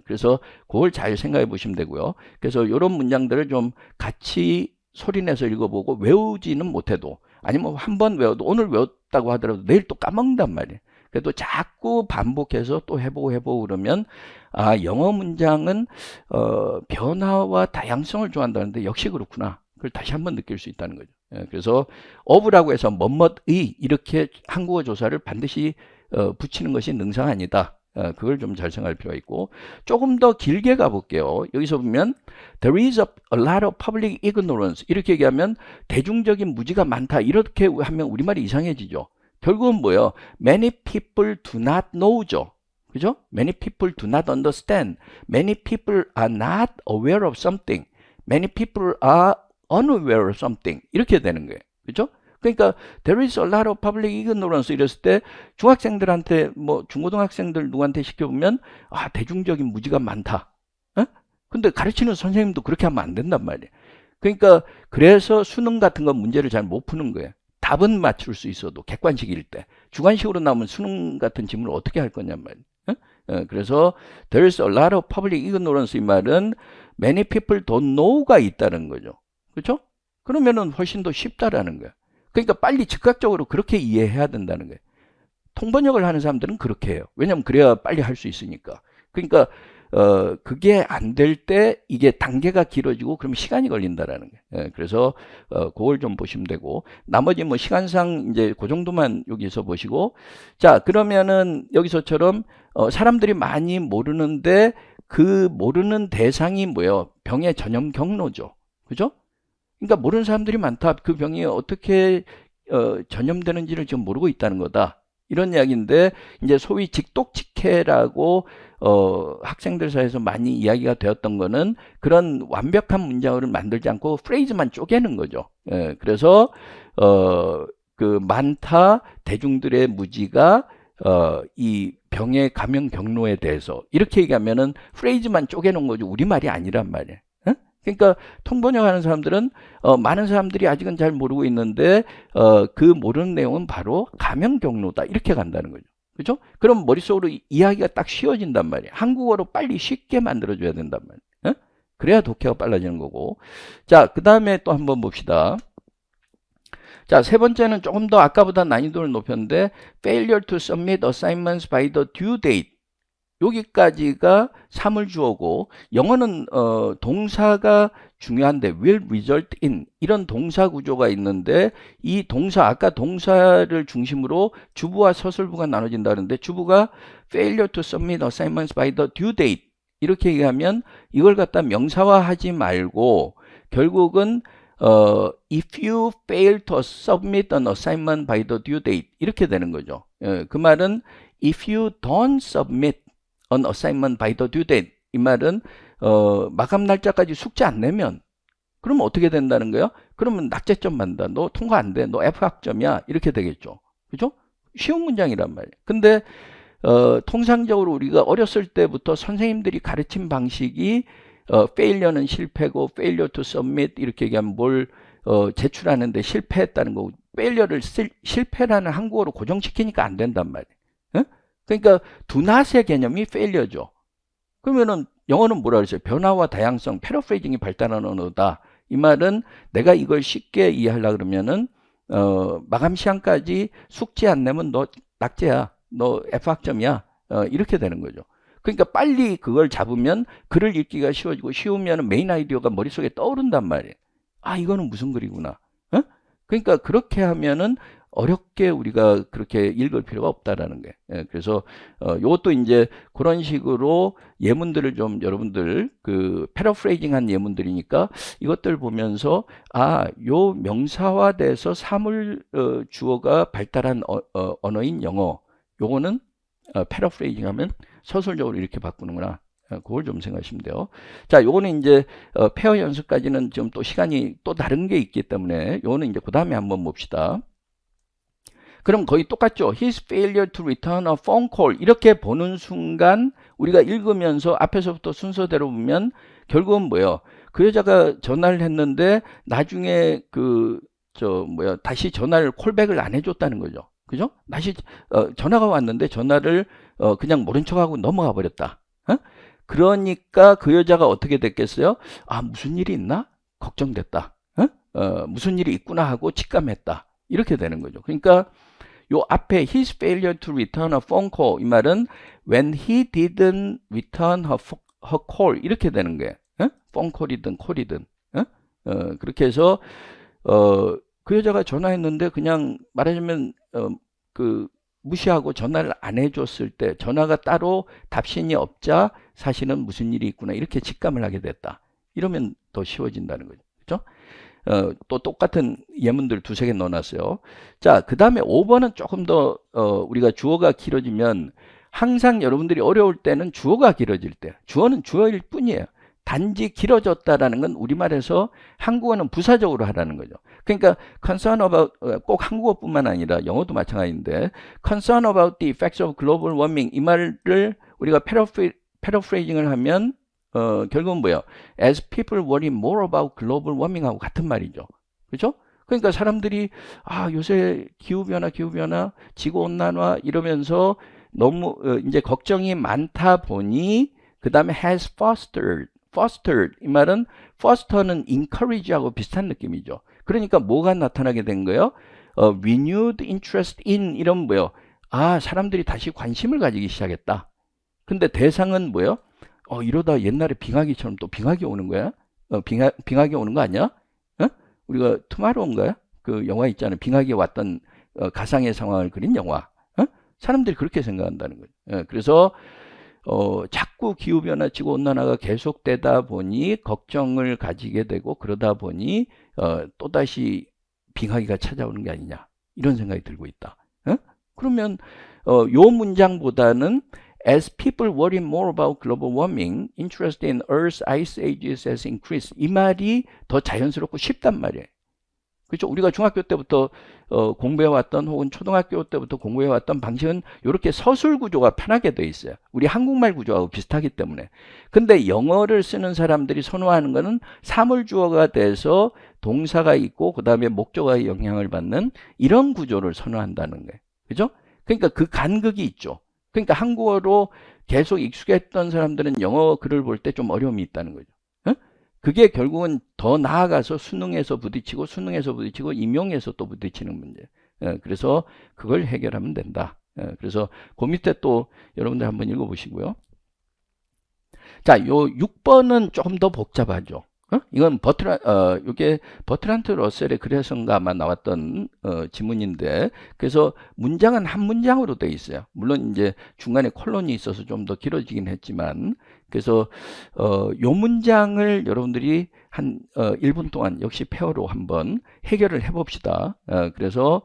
그래서 그걸 잘 생각해 보시면 되고요. 그래서 이런 문장들을 좀 같이 소리내서 읽어보고 외우지는 못해도 아니면 한 번 외워도 오늘 외웠다고 하더라도 내일 또 까먹는단 말이에요. 그래도 자꾸 반복해서 또 해보고 그러면 아 영어 문장은 변화와 다양성을 좋아한다는데 역시 그렇구나. 그걸 다시 한번 느낄 수 있다는 거죠. 그래서 of라고 해서 뭐뭐의 이렇게 한국어 조사를 반드시 붙이는 것이 능사가 아니다. 그걸 좀 잘 생각할 필요가 있고 조금 더 길게 가볼게요. 여기서 보면 there is a lot of public ignorance 이렇게 얘기하면 대중적인 무지가 많다 이렇게 하면 우리말이 이상해지죠. 결국은 뭐예요? Many people do not know죠. 그죠? Many people do not understand. Many people are not aware of something. Many people are unaware of something. 이렇게 되는 거예요. 그죠? 그러니까 there is a lot of public ignorance 이랬을 때 중학생들한테 뭐 중고등학생들 누구한테 시켜보면 아 대중적인 무지가 많다. 근데 가르치는 선생님도 그렇게 하면 안 된단 말이에요. 그러니까 그래서 수능 같은 건 문제를 잘 못 푸는 거예요. 답은 맞출 수 있어도 객관식일 때 주관식으로 나오면 수능 같은 질문을 어떻게 할 거냔 말이에요. 그래서 there's a lot of public ignorance 이 말은 many people don't know가 있다는 거죠. 그렇죠? 그러면은 훨씬 더 쉽다라는 거야. 그러니까 빨리 즉각적으로 그렇게 이해해야 된다는 거예요. 통번역을 하는 사람들은 그렇게 해요. 왜냐하면 그래야 빨리 할 수 있으니까. 그러니까 그게 안 될 때 이게 단계가 길어지고 그럼 시간이 걸린다라는 거예요. 예, 그래서 그걸 좀 보시면 되고 나머지 뭐 시간상 이제 그 정도만 여기서 보시고 자 그러면은 여기서처럼 사람들이 많이 모르는데 그 모르는 대상이 뭐예요? 병의 전염 경로죠. 그죠? 그러니까 모르는 사람들이 많다. 그 병이 어떻게 전염되는지를 지금 모르고 있다는 거다. 이런 이야기인데 이제 소위 직독직해라고 학생들 사이에서 많이 이야기가 되었던 거는 그런 완벽한 문장을 만들지 않고 프레이즈만 쪼개는 거죠. 예, 그래서 그 많다 대중들의 무지가 이 병의 감염 경로에 대해서 이렇게 얘기하면은 프레이즈만 쪼개는 거죠. 우리말이 아니란 말이에요. 예? 그러니까 통번역하는 사람들은 많은 사람들이 아직은 잘 모르고 있는데 그 모르는 내용은 바로 감염 경로다 이렇게 간다는 거죠. 그죠? 그럼 머릿속으로 이야기가 딱 쉬워진단 말이에요. 한국어로 빨리 쉽게 만들어줘야 된단 말이에요. 예? 그래야 독해가 빨라지는 거고. 자, 그 다음에 또 한번 봅시다. 자, 세 번째는 조금 더 아까보다 난이도를 높였는데 failure to submit assignments by the due date. 여기까지가 사물주어고 영어는 동사가 중요한데 will result in 이런 동사 구조가 있는데 이 동사 아까 동사를 중심으로 주부와 서술부가 나눠진다는데 주부가 failure to submit assignments by the due date 이렇게 얘기하면 이걸 갖다 명사화하지 말고 결국은 if you fail to submit an assignment by the due date 이렇게 되는 거죠. 그 말은 if you don't submit an assignment by the due date 이 말은 마감 날짜까지 숙제 안 내면 그러면 어떻게 된다는 거예요? 그러면 낙제점 받는다. 너 통과 안 돼. 너 F학점이야. 이렇게 되겠죠. 그죠? 쉬운 문장이란 말이에요. 근데 통상적으로 우리가 어렸을 때부터 선생님들이 가르친 방식이 failure는 실패고 failure to submit 이렇게 얘기하면 뭘 제출하는데 실패했다는 거고 failure를 실패라는 한국어로 고정시키니까 안 된단 말이에요. 에? 그러니까 do not의 개념이 failure죠. 그러면은 영어는 뭐라 그랬어요? 변화와 다양성, 패러프레이징이 발달한 언어다. 이 말은 내가 이걸 쉽게 이해하려고 그러면은 마감 시간까지 숙제 안 내면 너 낙제야. 너 F학점이야. 이렇게 되는 거죠. 그러니까 빨리 그걸 잡으면 글을 읽기가 쉬워지고 쉬우면 메인 아이디어가 머릿속에 떠오른단 말이에요. 아, 이거는 무슨 글이구나. 어? 그러니까 그렇게 하면은 어렵게 우리가 그렇게 읽을 필요가 없다라는 거예요. 예, 그래서 이것도 이제 그런 식으로 예문들을 좀 여러분들 그 패러프레이징한 예문들이니까 이것들 보면서 요 명사화돼서 사물 주어가 발달한 언어인 영어 요거는 패러프레이징하면 서술적으로 이렇게 바꾸는구나. 그걸 좀 생각하시면 돼요. 자, 요거는 이제 페어 연습까지는 좀 또 시간이 또 다른 게 있기 때문에 요거는 이제 그 다음에 한번 봅시다. 그럼 거의 똑같죠. His failure to return a phone call 이렇게 보는 순간 우리가 읽으면서 앞에서부터 순서대로 보면 결국은 뭐예요? 그 여자가 전화를 했는데 나중에 다시 전화를 콜백을 안 해줬다는 거죠. 그죠? 다시 전화가 왔는데 전화를 그냥 모른 척하고 넘어가 버렸다. 그러니까 그 여자가 어떻게 됐겠어요? 아, 무슨 일이 있나? 걱정됐다. 무슨 일이 있구나 하고 직감했다. 이렇게 되는 거죠. 그러니까 요 앞에 his failure to return a phone call 이 말은 when he didn't return her call 이렇게 되는 거예요. phone call이든 콜이든 그렇게 해서 그 여자가 전화했는데 그냥 말하자면 무시하고 전화를 안 해줬을 때 전화가 따로 답신이 없자 사실은 무슨 일이 있구나 이렇게 직감을 하게 됐다. 이러면 더 쉬워진다는 거죠. 그렇죠? 또 똑같은 예문들 두세 개 넣어놨어요. 자, 그 다음에 5번은 조금 더 우리가 주어가 길어지면 항상 여러분들이 어려울 때는 주어가 길어질 때 주어는 주어일 뿐이에요. 단지 길어졌다라는 건 우리말에서 한국어는 부사적으로 하라는 거죠. 그러니까 concern about 꼭 한국어뿐만 아니라 영어도 마찬가지인데 concern about the effects of global warming 이 말을 우리가 패러프레이징을 하면 결국은 뭐예요? As people worry more about global warming하고 같은 말이죠. 그렇죠? 그러니까 사람들이 요새 기후변화, 지구온난화 이러면서 너무 이제 걱정이 많다 보니 그 다음에 has fostered 이 말은 foster는 encourage하고 비슷한 느낌이죠. 그러니까 뭐가 나타나게 된 거예요? renewed interest in 이런 뭐예요? 사람들이 다시 관심을 가지기 시작했다. 근데 대상은 뭐예요? 이러다 옛날에 빙하기처럼 또 빙하기 오는 거야? 빙하기 오는 거 아니야? 어? 우리가 투마로우인가요? 그 영화 있잖아요. 빙하기에 왔던 가상의 상황을 그린 영화. 어? 사람들이 그렇게 생각한다는 거죠. 그래서 자꾸 기후변화, 지구온난화가 계속되다 보니 걱정을 가지게 되고 그러다 보니 또다시 빙하기가 찾아오는 게 아니냐. 이런 생각이 들고 있다. 그러면 요 문장보다는 As people worry more about global warming, interest in Earth's ice ages has increased. 이 말이 더 자연스럽고 쉽단 말이에요. 그렇죠? 우리가 중학교 때부터 공부해왔던 혹은 초등학교 때부터 공부해왔던 방식은 이렇게 서술 구조가 편하게 돼 있어요. 우리 한국말 구조하고 비슷하기 때문에. 근데 영어를 쓰는 사람들이 선호하는 거는 사물주어가 돼서 동사가 있고 그 다음에 목적어의 영향을 받는 이런 구조를 선호한다는 거예요. 그죠? 그러니까 그 간극이 있죠. 그러니까 한국어로 계속 익숙했던 사람들은 영어 글을 볼 때 좀 어려움이 있다는 거죠. 그게 결국은 더 나아가서 수능에서 부딪히고 임용에서 또 부딪히는 문제. 그래서 그걸 해결하면 된다. 그래서 그 밑에 또 여러분들 한번 읽어보시고요. 자, 요 6번은 조금 더 복잡하죠. 이건 요게 버트란트 러셀의 글에선가 아마 나왔던 지문인데, 그래서 문장은 한 문장으로 돼 있어요. 물론 이제 중간에 콜론이 있어서 좀 더 길어지긴 했지만, 그래서 요 문장을 여러분들이 한 1분 동안 역시 페어로 한번 해결을 해봅시다. 그래서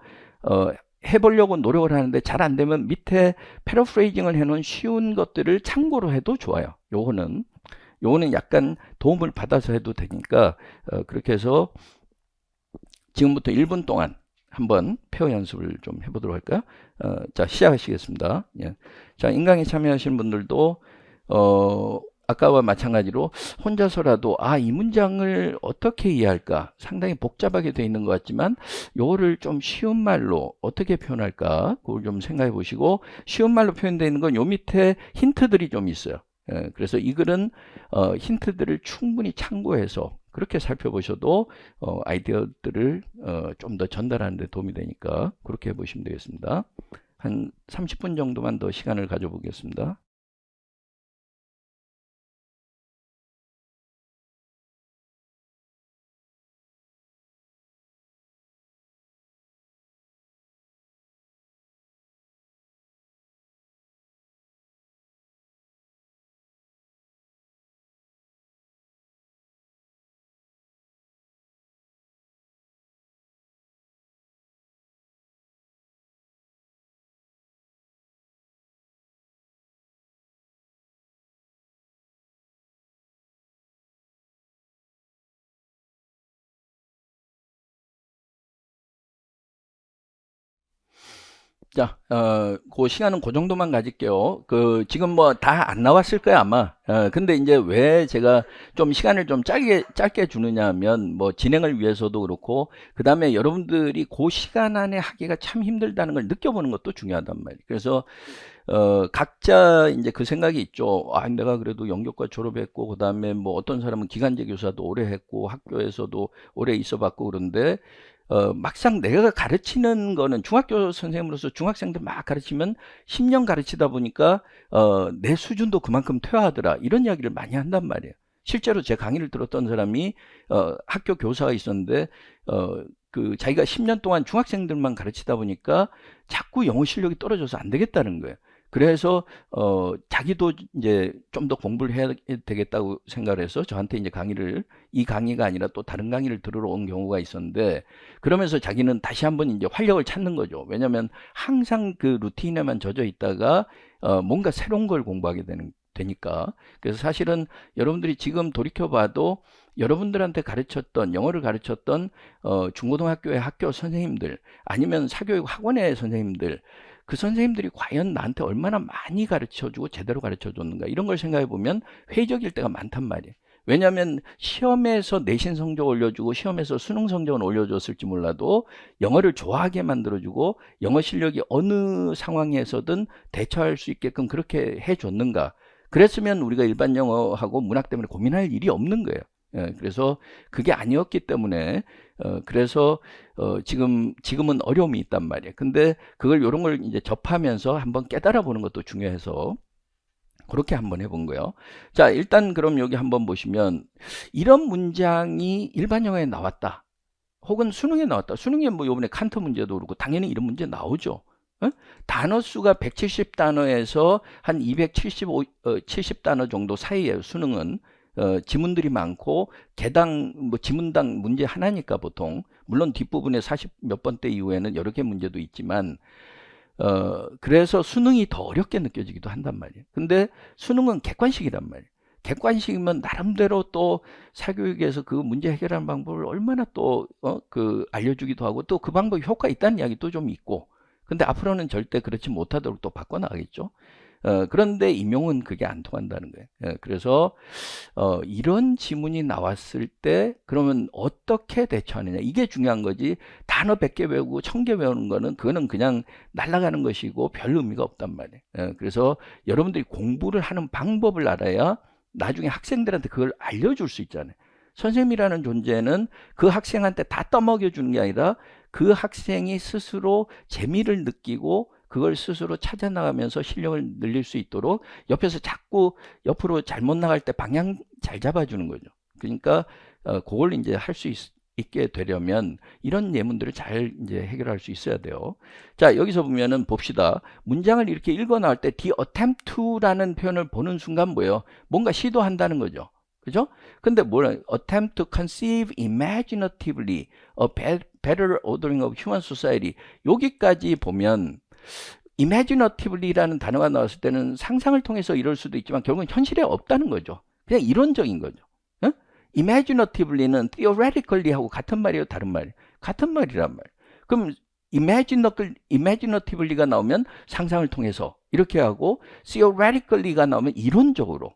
해보려고 노력을 하는데 잘 안 되면 밑에 패러프레이징을 해놓은 쉬운 것들을 참고로 해도 좋아요. 요거는 약간 도움을 받아서 해도 되니까 그렇게 해서 지금부터 1분 동안 한번 페어 연습을 좀 해보도록 할까요? 자, 시작하시겠습니다. 예. 자, 인강에 참여하시는 분들도 아까와 마찬가지로 혼자서라도 이 문장을 어떻게 이해할까? 상당히 복잡하게 되어 있는 것 같지만 요거를 좀 쉬운 말로 어떻게 표현할까? 그걸 좀 생각해 보시고, 쉬운 말로 표현되어 있는 건 요 밑에 힌트들이 좀 있어요. 그래서 이 글은 힌트들을 충분히 참고해서 그렇게 살펴보셔도 아이디어들을 좀 더 전달하는 데 도움이 되니까 그렇게 해보시면 되겠습니다. 한 30분 정도만 더 시간을 가져보겠습니다. 자, 그 시간은 그 정도만 가질게요. 지금 뭐 다 안 나왔을 거야, 아마. 근데 이제 왜 제가 좀 시간을 좀 짧게 주느냐 하면, 뭐 진행을 위해서도 그렇고, 그 다음에 여러분들이 그 시간 안에 하기가 참 힘들다는 걸 느껴보는 것도 중요하단 말이에요. 그래서, 각자 이제 그 생각이 있죠. 내가 그래도 영격과 졸업했고, 그 다음에 뭐 어떤 사람은 기간제 교사도 오래 했고, 학교에서도 오래 있어 봤고, 그런데, 막상 내가 가르치는 거는 중학교 선생님으로서 중학생들 막 가르치면 10년 가르치다 보니까 내 수준도 그만큼 퇴화하더라, 이런 이야기를 많이 한단 말이에요. 실제로 제 강의를 들었던 사람이 학교 교사가 있었는데 자기가 10년 동안 중학생들만 가르치다 보니까 자꾸 영어 실력이 떨어져서 안 되겠다는 거예요. 그래서 자기도 이제 좀 더 공부를 해야 되겠다고 생각을 해서 저한테 이제 이 강의가 아니라 또 다른 강의를 들으러 온 경우가 있었는데, 그러면서 자기는 다시 한번 이제 활력을 찾는 거죠. 왜냐하면 항상 그 루틴에만 젖어 있다가 뭔가 새로운 걸 공부하게 되니까. 그래서 사실은 여러분들이 지금 돌이켜 봐도 여러분들한테 영어를 가르쳤던 중고등학교의 학교 선생님들, 아니면 사교육 학원의 선생님들, 그 선생님들이 과연 나한테 얼마나 많이 가르쳐주고 제대로 가르쳐줬는가, 이런 걸 생각해 보면 회의적일 때가 많단 말이에요. 왜냐하면 시험에서 내신 성적 올려주고 시험에서 수능 성적은 올려줬을지 몰라도 영어를 좋아하게 만들어주고 영어 실력이 어느 상황에서든 대처할 수 있게끔 그렇게 해줬는가. 그랬으면 우리가 일반 영어하고 문학 때문에 고민할 일이 없는 거예요. 그래서 그게 아니었기 때문에 그래서 지금은 어려움이 있단 말이에요. 근데 이런 걸 이제 접하면서 한번 깨달아 보는 것도 중요해서 그렇게 한번 해본 거예요. 자, 일단 그럼 여기 한번 보시면 이런 문장이 일반 영어에 나왔다. 혹은 수능에 나왔다. 수능에 뭐 요번에 칸트 문제도 그렇고 당연히 이런 문제 나오죠. 어? 단어 수가 170단어에서 한 275, 70단어 정도 사이에요. 수능은. 지문들이 많고 개당 뭐 지문당 문제 하나니까 보통 물론 뒷부분에 40 몇 번대 이후에는 여러 개 문제도 있지만 그래서 수능이 더 어렵게 느껴지기도 한단 말이에요. 근데 수능은 객관식이란 말이에요. 객관식이면 나름대로 또 사교육에서 그 문제 해결하는 방법을 얼마나 또, 알려주기도 하고 또 그 방법이 효과 있다는 이야기도 좀 있고. 근데 앞으로는 절대 그렇지 못하도록 또 바꿔나가겠죠. 그런데 임용은 그게 안 통한다는 거예요. 그래서 이런 지문이 나왔을 때 그러면 어떻게 대처하느냐 이게 중요한 거지. 단어 100개 외우고 1000개 외우는 거는 그거는 그냥 날아가는 것이고 별 의미가 없단 말이에요. 그래서 여러분들이 공부를 하는 방법을 알아야 나중에 학생들한테 그걸 알려줄 수 있잖아요. 선생님이라는 존재는 그 학생한테 다 떠먹여 주는 게 아니라 그 학생이 스스로 재미를 느끼고 그걸 스스로 찾아나가면서 실력을 늘릴 수 있도록 옆에서 자꾸 옆으로 잘못 나갈 때 방향 잘 잡아주는 거죠. 그러니까 그걸 이제 할 수 있게 되려면 이런 예문들을 잘 이제 해결할 수 있어야 돼요. 자, 여기서 보면은 봅시다. 문장을 이렇게 읽어 나올 때 the attempt to라는 표현을 보는 순간 뭐예요? 뭔가 시도한다는 거죠. 그죠? 근데 뭐라 attempt to conceive imaginatively a better ordering of human society 여기까지 보면 imaginatively라는 단어가 나왔을 때는 상상을 통해서 이럴 수도 있지만 결국은 현실에 없다는 거죠. 그냥 이론적인 거죠. 어? imaginatively는 theoretically 하고 같은 말이에요, 다른 말이에요? 같은 말이란 말. 그럼 imaginatively가 나오면 상상을 통해서 이렇게 하고 theoretically가 나오면 이론적으로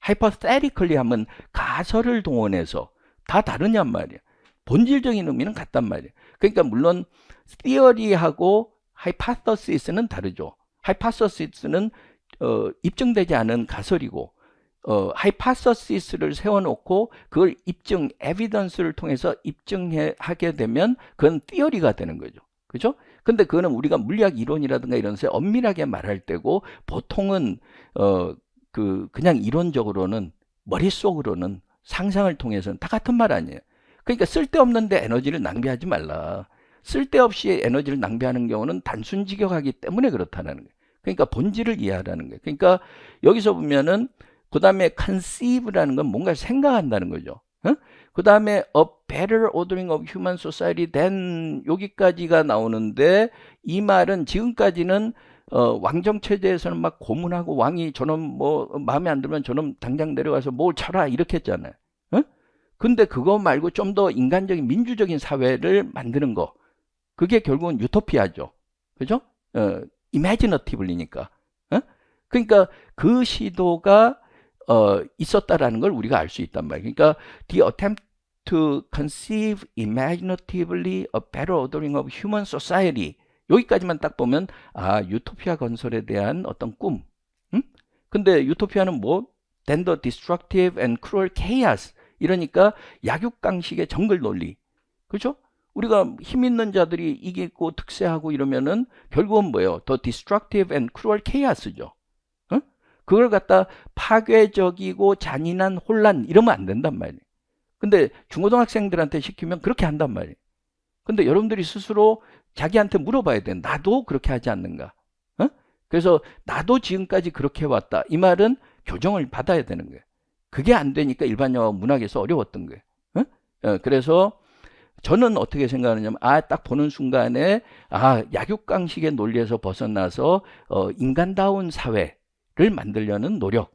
hypothetically 하면 가설을 동원해서 다 다르냔 말이에요. 본질적인 의미는 같단 말이에요. 그러니까 물론 theory하고 hypothesis는 다르죠. hypothesis는 입증되지 않은 가설이고 hypothesis를 세워놓고 그걸 입증, evidence를 통해서 입증하게 되면 그건 theory가 되는 거죠. 그죠? 근데 그거는 우리가 물리학 이론이라든가 이런 데서 엄밀하게 말할 때고 보통은 그냥 이론적으로는 머릿속으로는 상상을 통해서는 다 같은 말 아니에요. 그러니까 쓸데없는데 에너지를 낭비하지 말라. 쓸데없이 에너지를 낭비하는 경우는 단순 직역하기 때문에 그렇다는 거예요. 그러니까 본질을 이해하라는 거예요. 그러니까 여기서 보면은 그 다음에 conceive라는 건 뭔가 생각한다는 거죠. 그 다음에 a better ordering of human society than 여기까지가 나오는데 이 말은 지금까지는 왕정 체제에서는 막 고문하고 왕이 저놈 뭐 마음에 안 들면 저놈 당장 내려가서 뭘 쳐라 이렇게 했잖아요. 근데 그거 말고 좀 더 인간적인 민주적인 사회를 만드는 거 그게 결국은 유토피아죠. 그죠? imaginatively니까. 그러니까 그 시도가 있었다라는 걸 우리가 알 수 있단 말이에요. 그러니까 the attempt to conceive imaginatively a better ordering of human society 여기까지만 딱 보면 유토피아 건설에 대한 어떤 꿈. 근데 유토피아는 뭐? Then the destructive and cruel chaos 이러니까 약육강식의 정글 논리. 그죠? 우리가 힘 있는 자들이 이기고 득세하고 이러면은 결국은 뭐예요? 더 destructive and cruel chaos죠. 그걸 갖다 파괴적이고 잔인한 혼란 이러면 안 된단 말이에요. 근데 중고등학생들한테 시키면 그렇게 한단 말이에요. 근데 여러분들이 스스로 자기한테 물어봐야 돼. 나도 그렇게 하지 않는가? 그래서 나도 지금까지 그렇게 해왔다. 이 말은 교정을 받아야 되는 거예요. 그게 안 되니까 일반 영어 문학에서 어려웠던 거예요. 그래서 저는 어떻게 생각하느냐면 딱 보는 순간에 약육강식의 논리에서 벗어나서 인간다운 사회를 만들려는 노력.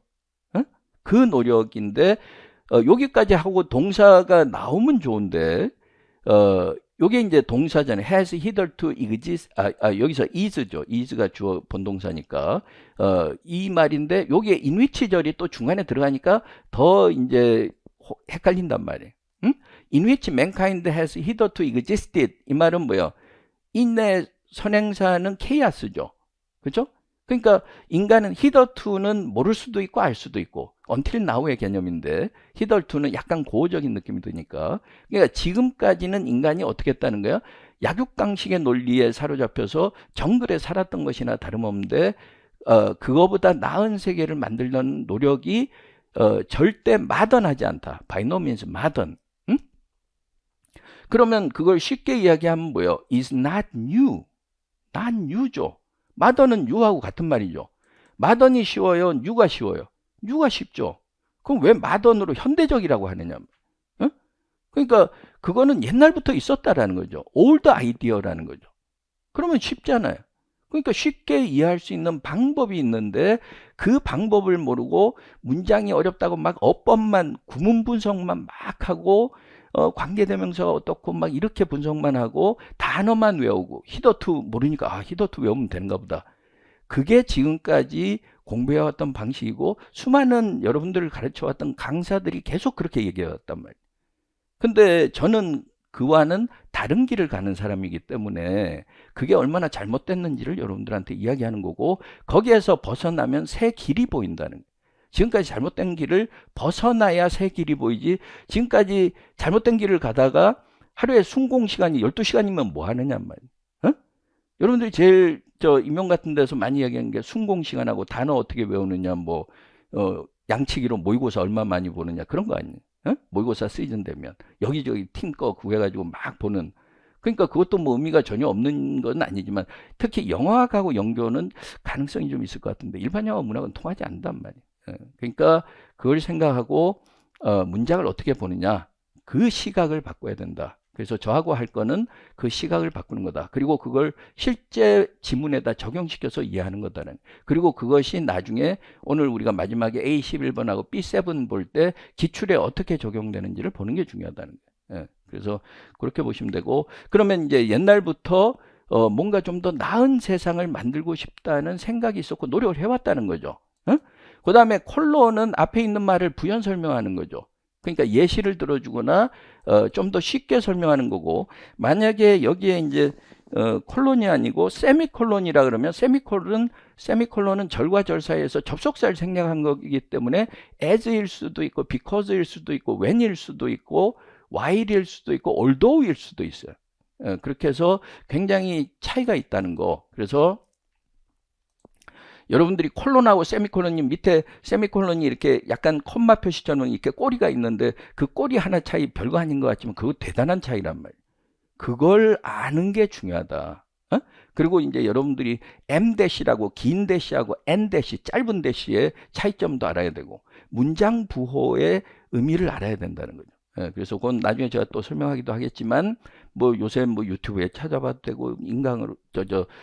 그 노력인데 여기까지 하고 동사가 나오면 좋은데 요게 이제 동사잖아요. has hitherto exist 여기서 is죠. is가 주어 본동사니까 이 말인데 요게 in which 절이 또 중간에 들어가니까 더 이제 헷갈린단 말이에요. in which mankind has hitherto existed 이 말은 뭐예요? 인내 선행사는 chaos죠. 그죠? 그러니까 인간은 hitherto는 모를 수도 있고 알 수도 있고 until now의 개념인데 hitherto는 약간 고어적인 느낌이 드니까 그러니까 지금까지는 인간이 어떻게 했다는 거야? 약육강식의 논리에 사로잡혀서 정글에 살았던 것이나 다름없는데 그거보다 나은 세계를 만들려는 노력이 절대 마던하지 않다. By no means modern. 응? 그러면 그걸 쉽게 이야기하면 뭐예요? Is not new. not new죠. modern은 new하고 같은 말이죠. modern이 쉬워요? new가 쉬워요? new가 쉽죠. 그럼 왜 modern으로 현대적이라고 하느냐? 응? 그러니까 그거는 옛날부터 있었다라는 거죠. old idea라는 거죠. 그러면 쉽잖아요. 그러니까 쉽게 이해할 수 있는 방법이 있는데 그 방법을 모르고 문장이 어렵다고 막 어법만 구문 분석만 막 하고 관계대명사가 어떻고 막 이렇게 분석만 하고 단어만 외우고 히더투 모르니까 아 히더투 외우면 되는가 보다. 그게 지금까지 공부해왔던 방식이고 수많은 여러분들을 가르쳐왔던 강사들이 계속 그렇게 얘기해왔단 말이에요. 근데 저는 그와는 다른 길을 가는 사람이기 때문에 그게 얼마나 잘못됐는지를 여러분들한테 이야기하는 거고 거기에서 벗어나면 새 길이 보인다는 거예요. 지금까지 잘못된 길을 벗어나야 새 길이 보이지 지금까지 잘못된 길을 가다가 하루에 순공 시간이 12시간이면 뭐 하느냐 말이에요. 어? 여러분들이 제일 임용 같은 데서 많이 이야기하는 게 순공 시간하고 단어 어떻게 외우느냐 뭐 양치기로 모의고사 얼마 많이 보느냐 그런 거 아니에요. 어? 모의고사 시즌 되면 여기저기 팀 거 구해가지고 막 보는 그러니까 그것도 뭐 의미가 전혀 없는 건 아니지만 특히 영어학하고 연교는 가능성이 좀 있을 것 같은데 일반 영어 문학은 통하지 않는단 말이에요. 그러니까 그걸 생각하고 문장을 어떻게 보느냐 그 시각을 바꿔야 된다. 그래서 저하고 할 거는 그 시각을 바꾸는 거다. 그리고 그걸 실제 지문에다 적용시켜서 이해하는 거다는. 그리고 그것이 나중에 오늘 우리가 마지막에 A11번하고 B7 볼 때 기출에 어떻게 적용되는지를 보는 게 중요하다는 거예요. 그래서 그렇게 보시면 되고 그러면 이제 옛날부터 뭔가 좀 더 나은 세상을 만들고 싶다는 생각이 있었고 노력을 해왔다는 거죠. 그 다음에 콜론은 앞에 있는 말을 부연 설명하는 거죠. 그러니까 예시를 들어주거나 좀 더 쉽게 설명하는 거고 만약에 여기에 이제 콜론이 아니고 세미콜론이라 그러면 세미콜론은 절과 절 사이에서 접속사를 생략한 거기 때문에 as일 수도 있고 because일 수도 있고 when일 수도 있고 while일 수도 있고 although일 수도 있어요. 그렇게 해서 굉장히 차이가 있다는 거. 그래서 여러분들이 콜론하고 세미콜론이 밑에 세미콜론이 이렇게 약간 콤마 표시처럼 이렇게 꼬리가 있는데 그 꼬리 하나 차이 별거 아닌 것 같지만 그거 대단한 차이란 말이에요. 그걸 아는 게 중요하다. 그리고 이제 여러분들이 M-라고 긴 대시하고 N-, 짧은 대시의 차이점도 알아야 되고 문장 부호의 의미를 알아야 된다는 거죠. 그래서 그건 나중에 제가 또 설명하기도 하겠지만 뭐 요새 뭐 유튜브에 찾아봐도 되고 인강으로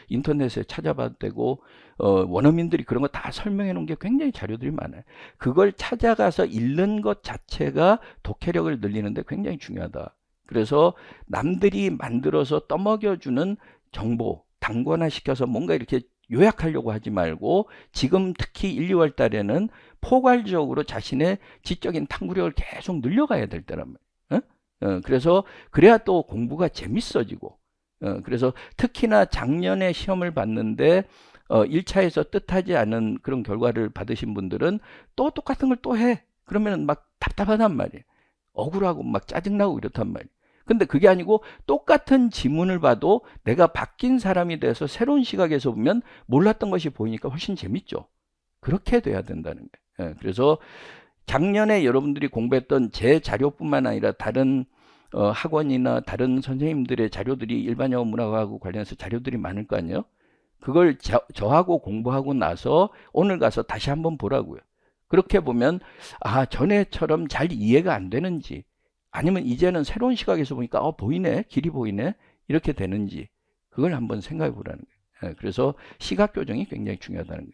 인터넷에 찾아봐도 되고 원어민들이 그런 거 다 설명해 놓은 게 굉장히 자료들이 많아요. 그걸 찾아가서 읽는 것 자체가 독해력을 늘리는데 굉장히 중요하다. 그래서 남들이 만들어서 떠먹여주는 정보 단권화 시켜서 뭔가 이렇게 요약하려고 하지 말고 지금 특히 1, 2월 달에는 포괄적으로 자신의 지적인 탐구력을 계속 늘려가야 될 때란 말이에요. 그래서 그래야 또 공부가 재밌어지고 그래서 특히나 작년에 시험을 봤는데 1차에서 뜻하지 않은 그런 결과를 받으신 분들은 또 똑같은 걸 또 해. 그러면 막 답답하단 말이에요. 억울하고 막 짜증나고 이렇단 말이에요. 근데 그게 아니고 똑같은 지문을 봐도 내가 바뀐 사람이 돼서 새로운 시각에서 보면 몰랐던 것이 보이니까 훨씬 재밌죠. 그렇게 돼야 된다는 거예요. 그래서 작년에 여러분들이 공부했던 제 자료뿐만 아니라 다른 학원이나 다른 선생님들의 자료들이 일반 영어 문학하고 관련해서 자료들이 많을 거 아니에요. 그걸 저하고 공부하고 나서 오늘 가서 다시 한번 보라고요. 그렇게 보면 아 전에처럼 잘 이해가 안 되는지 아니면 이제는 새로운 시각에서 보니까 보이네 길이 보이네 이렇게 되는지 그걸 한번 생각해 보라는 거예요. 그래서 시각 교정이 굉장히 중요하다는 거예요.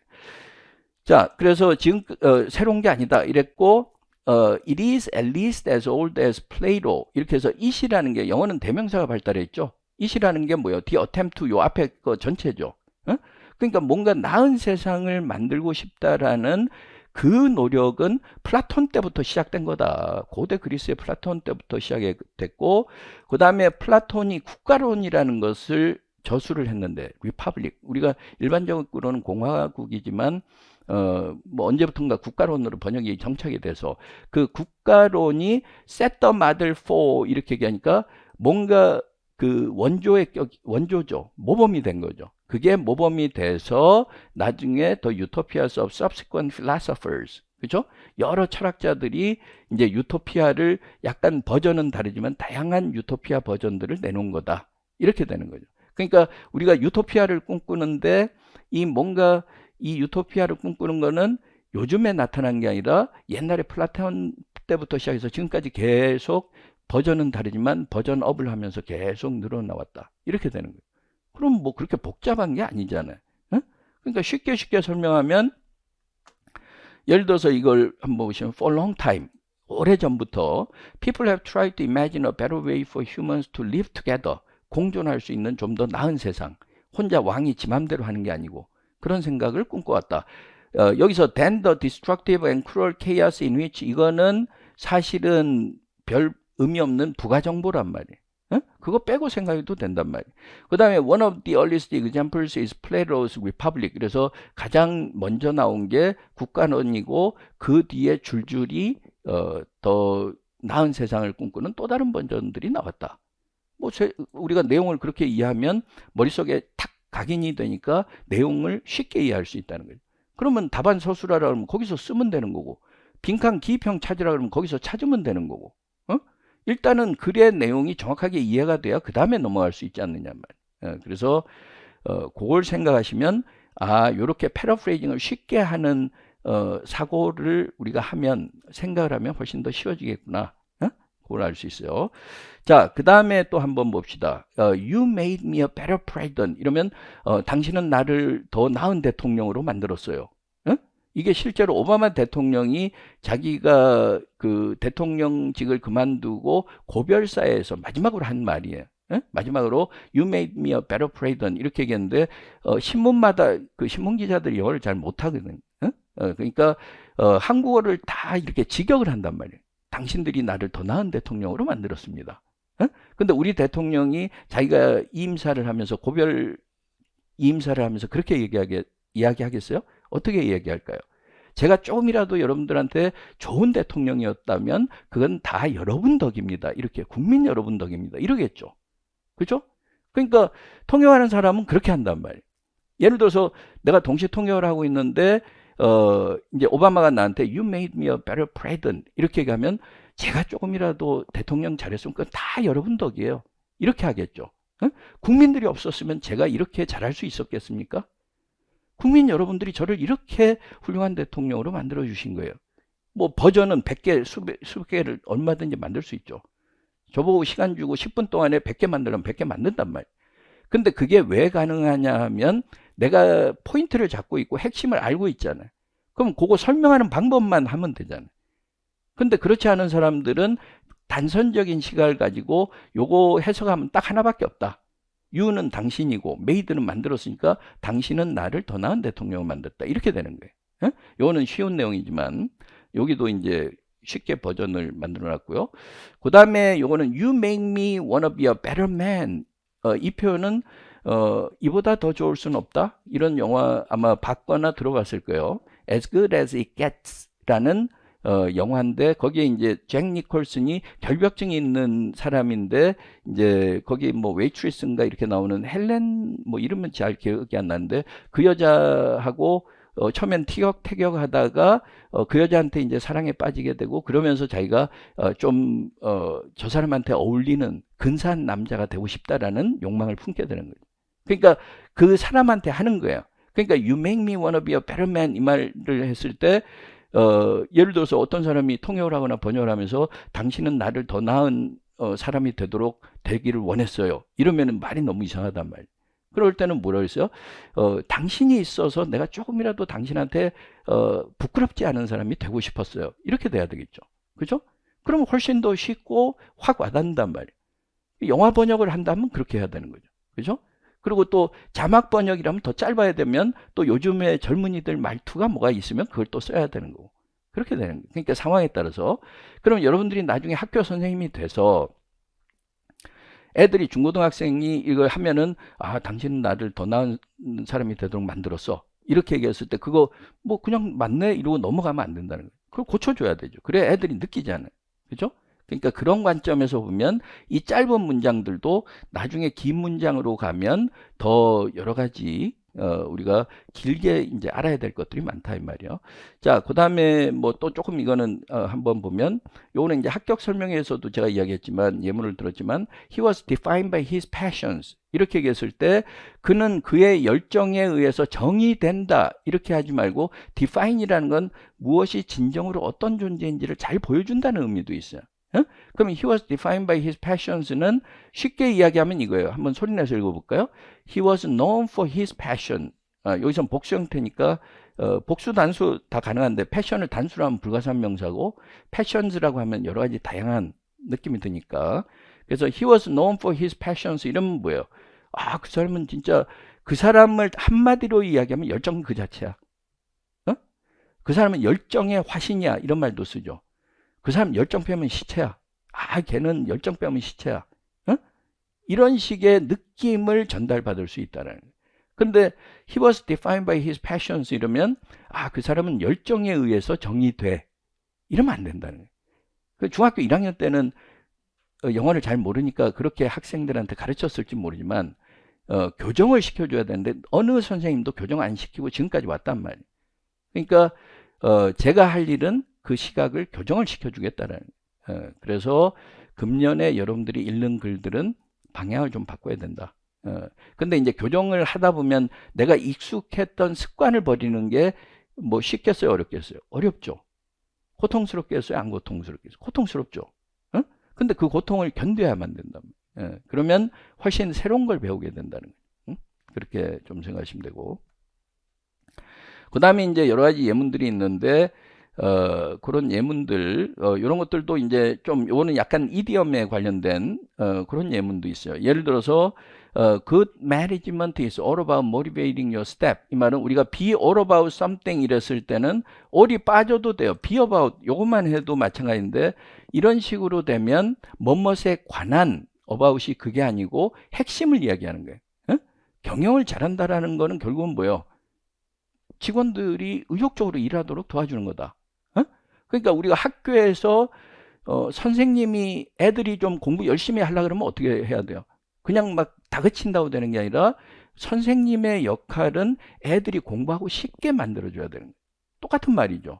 자 그래서 지금 새로운 게 아니다 이랬고 it is at least as old as Plato 이렇게 해서 it이라는 게 영어는 대명사가 발달했죠. it이라는 게 뭐예요? the attempt to 요 앞에 거 전체죠. 그러니까 뭔가 나은 세상을 만들고 싶다라는 그 노력은 플라톤 때부터 시작된 거다. 고대 그리스의 플라톤 때부터 시작됐고 그 다음에 플라톤이 국가론이라는 것을 저술을 했는데 리퍼블릭 우리가 일반적으로는 공화국이지만 뭐 언제부턴가 국가론으로 번역이 정착이 돼서 그 국가론이 set the model for 이렇게 얘기하니까 뭔가 그 원조죠 모범이 된 거죠. 그게 모범이 돼서 나중에 The Utopias of Subsequent Philosophers, 그죠? 여러 철학자들이 이제 유토피아를 약간 버전은 다르지만 다양한 유토피아 버전들을 내놓은 거다. 이렇게 되는 거죠. 그러니까 우리가 유토피아를 꿈꾸는데 이 뭔가 이 유토피아를 꿈꾸는 거는 요즘에 나타난 게 아니라 옛날에 플라톤 때부터 시작해서 지금까지 계속 버전은 다르지만 버전업을 하면서 계속 늘어나왔다. 이렇게 되는 거예요. 그럼 뭐 그렇게 복잡한 게 아니잖아요. 응? 그러니까 쉽게 설명하면 예를 들어서 이걸 한번 보시면 for a long time 오래전부터 people have tried to imagine a better way for humans to live together 공존할 수 있는 좀 더 나은 세상 혼자 왕이 지 맘대로 하는 게 아니고 그런 생각을 꿈꿔왔다. 여기서 than the destructive and cruel chaos in which 이거는 사실은 별 의미 없는 부가정보란 말이에요. 그거 빼고 생각해도 된단 말이에요. 그 다음에 one of the earliest examples is Plato's Republic. 그래서 가장 먼저 나온 게 국가론이고 그 뒤에 줄줄이 더 나은 세상을 꿈꾸는 또 다른 버전들이 나왔다. 뭐 우리가 내용을 그렇게 이해하면 머릿속에 탁 각인이 되니까 내용을 쉽게 이해할 수 있다는 거죠. 그러면 답안 서술하라 그러면 거기서 쓰면 되는 거고 빈칸 기입형 찾으라 그러면 거기서 찾으면 되는 거고 일단은 글의 내용이 정확하게 이해가 돼야 그 다음에 넘어갈 수 있지 않느냐 말이에요. 그래서 그걸 생각하시면 요렇게 패러프레이징을 쉽게 하는 사고를 우리가 하면 생각을 하면 훨씬 더 쉬워지겠구나. 그걸 알 수 있어요. 자, 그 다음에 또 한번 봅시다. You made me a better president. 이러면 당신은 나를 더 나은 대통령으로 만들었어요. 이게 실제로 오바마 대통령이 자기가 그 대통령직을 그만두고 고별사에서 마지막으로 한 말이에요. 마지막으로 You made me a better president 이렇게 얘기했는데 신문마다 그 신문 기자들이 영어를 잘 못하거든요. 그러니까 한국어를 다 이렇게 직역을 한단 말이에요. 당신들이 나를 더 나은 대통령으로 만들었습니다. 근데 우리 대통령이 자기가 이임사를 하면서 고별 이임사를 하면서 그렇게 이야기하겠어요? 어떻게 이야기할까요? 제가 조금이라도 여러분들한테 좋은 대통령이었다면 그건 다 여러분 덕입니다. 이렇게 국민 여러분 덕입니다. 이러겠죠. 그죠? 그러니까 통역하는 사람은 그렇게 한단 말이에요. 예를 들어서 내가 동시 통역을 하고 있는데 이제 오바마가 나한테 You made me a better president 이렇게 얘기하면 제가 조금이라도 대통령 잘했으면 그건 다 여러분 덕이에요. 이렇게 하겠죠. 국민들이 없었으면 제가 이렇게 잘할 수 있었겠습니까? 국민 여러분들이 저를 이렇게 훌륭한 대통령으로 만들어 주신 거예요. 뭐 버전은 100개, 수백 개를 얼마든지 만들 수 있죠. 저보고 시간 주고 10분 동안에 100개 만들면 100개 만든단 말이에요. 근데 그게 왜 가능하냐 하면 내가 포인트를 잡고 있고 핵심을 알고 있잖아요. 그럼 그거 설명하는 방법만 하면 되잖아요. 근데 그렇지 않은 사람들은 단선적인 시각을 가지고 요거 해석하면 딱 하나밖에 없다. 유는 당신이고 메이드는 만들었으니까 당신은 나를 더 나은 대통령을 만들었다. 이렇게 되는 거예요. 요거는 쉬운 내용이지만 여기도 이제 쉽게 버전을 만들어 놨고요. 그 다음에 요거는 You make me wanna be a better man. 이 표현은 이보다 더 좋을 수는 없다. 이런 영화 아마 봤거나 들어봤을 거예요. As good as it gets 라는 영화인데 거기에 이제 잭 니콜슨이 결벽증이 있는 사람인데 이제 거기 뭐 웨이트리스인가 이렇게 나오는 헬렌 뭐 이름은 잘 기억이 안 나는데 그 여자하고 처음엔 티격태격 하다가 그 여자한테 이제 사랑에 빠지게 되고 그러면서 자기가 좀 저 사람한테 어울리는 근사한 남자가 되고 싶다라는 욕망을 품게 되는 거죠. 그러니까 그 사람한테 하는 거예요. 그러니까 You make me wanna be a better man 이 말을 했을 때 예를 들어서 어떤 사람이 통역을 하거나 번역을 하면서 당신은 나를 더 나은 사람이 되기를 원했어요. 이러면 말이 너무 이상하단 말이에요. 그럴 때는 뭐라고 했어요? 당신이 있어서 내가 조금이라도 당신한테 부끄럽지 않은 사람이 되고 싶었어요. 이렇게 돼야 되겠죠. 그죠? 그러면 훨씬 더 쉽고 확 와닿는단 말이에요. 영화 번역을 한다면 그렇게 해야 되는 거죠. 그죠? 그리고 또 자막 번역이라면 더 짧아야 되면 또 요즘에 젊은이들 말투가 뭐가 있으면 그걸 또 써야 되는 거고. 그렇게 되는 거예요. 그러니까 상황에 따라서. 그럼 여러분들이 나중에 학교 선생님이 돼서 애들이 중고등학생이 이걸 하면은 당신은 나를 더 나은 사람이 되도록 만들었어. 이렇게 얘기했을 때 그거 뭐 그냥 맞네 이러고 넘어가면 안 된다는 거예요. 그걸 고쳐줘야 되죠. 그래야 애들이 느끼잖아요. 그죠? 그러니까 그런 관점에서 보면 이 짧은 문장들도 나중에 긴 문장으로 가면 더 여러 가지 우리가 길게 이제 알아야 될 것들이 많다 이 말이요. 자, 그다음에 뭐 또 조금 이거는 한번 보면 요거는 이제 합격 설명회에서도 제가 이야기했지만 예문을 들었지만 he was defined by his passions 이렇게 얘기했을 때 그는 그의 열정에 의해서 정의된다 이렇게 하지 말고 define이라는 건 무엇이 진정으로 어떤 존재인지를 잘 보여준다는 의미도 있어요. 그러면 he was defined by his passions는 쉽게 이야기하면 이거예요. 한번 소리내서 읽어볼까요? He was known for his passion. 여기선 복수 형태니까 복수 단수 다 가능한데 passion을 단수로 하면 불가산명사고 passions라고 하면 여러 가지 다양한 느낌이 드니까 그래서 he was known for his passions 이러면 뭐예요? 아, 그 사람은 진짜 그 사람을 한마디로 이야기하면 열정 그 자체야. 그 사람은 열정의 화신이야 이런 말도 쓰죠. 그 사람 열정 빼면 시체야. 아, 걔는 열정 빼면 시체야. 이런 식의 느낌을 전달받을 수 있다는 거예요. 근데 he was defined by his passions 이러면 아, 그 사람은 열정에 의해서 정의돼. 이러면 안 된다는 거예요. 그 중학교 1학년 때는 영어를 잘 모르니까 그렇게 학생들한테 가르쳤을지 모르지만 교정을 시켜줘야 되는데 어느 선생님도 교정 안 시키고 지금까지 왔단 말이에요. 그러니까 제가 할 일은 그 시각을 교정을 시켜주겠다는 그래서 금년에 여러분들이 읽는 글들은 방향을 좀 바꿔야 된다. 근데 이제 교정을 하다 보면 내가 익숙했던 습관을 버리는 게 뭐 쉽겠어요, 어렵겠어요? 어렵죠. 고통스럽겠어요, 안 고통스럽겠어요? 고통스럽죠. 근데 그 고통을 견뎌야만 된다. 그러면 훨씬 새로운 걸 배우게 된다는 거예요. 그렇게 좀 생각하시면 되고. 그 다음에 이제 여러 가지 예문들이 있는데 그런 예문들 이런 것들도 이제 좀 요거는 약간 이디엄에 관련된 그런 예문도 있어요. 예를 들어서 good management is all about motivating your step. 이 말은 우리가 be all about something 이랬을 때는 all이 빠져도 돼요. be about 요것만 해도 마찬가지인데 이런 식으로 되면 뭐뭇에 관한 about이 그게 아니고 핵심을 이야기하는 거예요. 경영을 잘한다라는 거는 결국은 뭐예요? 직원들이 의욕적으로 일하도록 도와주는 거다. 그러니까 우리가 학교에서 선생님이 애들이 좀 공부 열심히 하려고 그러면 어떻게 해야 돼요? 그냥 막 다그친다고 되는 게 아니라 선생님의 역할은 애들이 공부하고 쉽게 만들어줘야 되는 거예요. 똑같은 말이죠.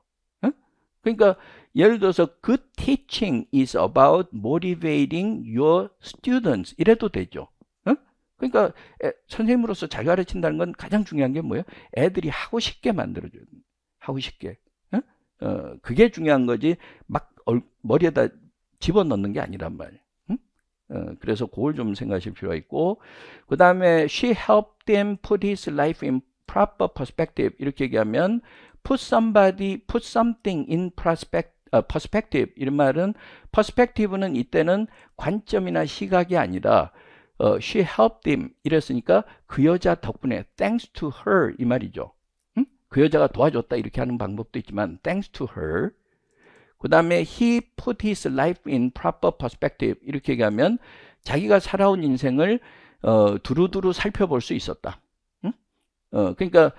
그러니까 예를 들어서 good teaching is about motivating your students 이래도 되죠. 그러니까 선생님으로서 잘 가르친다는 건 가장 중요한 게 뭐예요? 애들이 하고 싶게 만들어줘야 돼요. 하고 싶게. 그게 중요한 거지 막 머리에다 집어넣는 게 아니란 말이에요. 그래서 그걸 좀 생각하실 필요가 있고 그 다음에 she helped them put his life in proper perspective 이렇게 얘기하면 put something in perspective 이런 말은 perspective는 이때는 관점이나 시각이 아니라 she helped him 이랬으니까 그 여자 덕분에 thanks to her 이 말이죠. 그 여자가 도와줬다 이렇게 하는 방법도 있지만 thanks to her 그 다음에 he put his life in proper perspective 이렇게 얘기하면 자기가 살아온 인생을 두루두루 살펴볼 수 있었다. 그러니까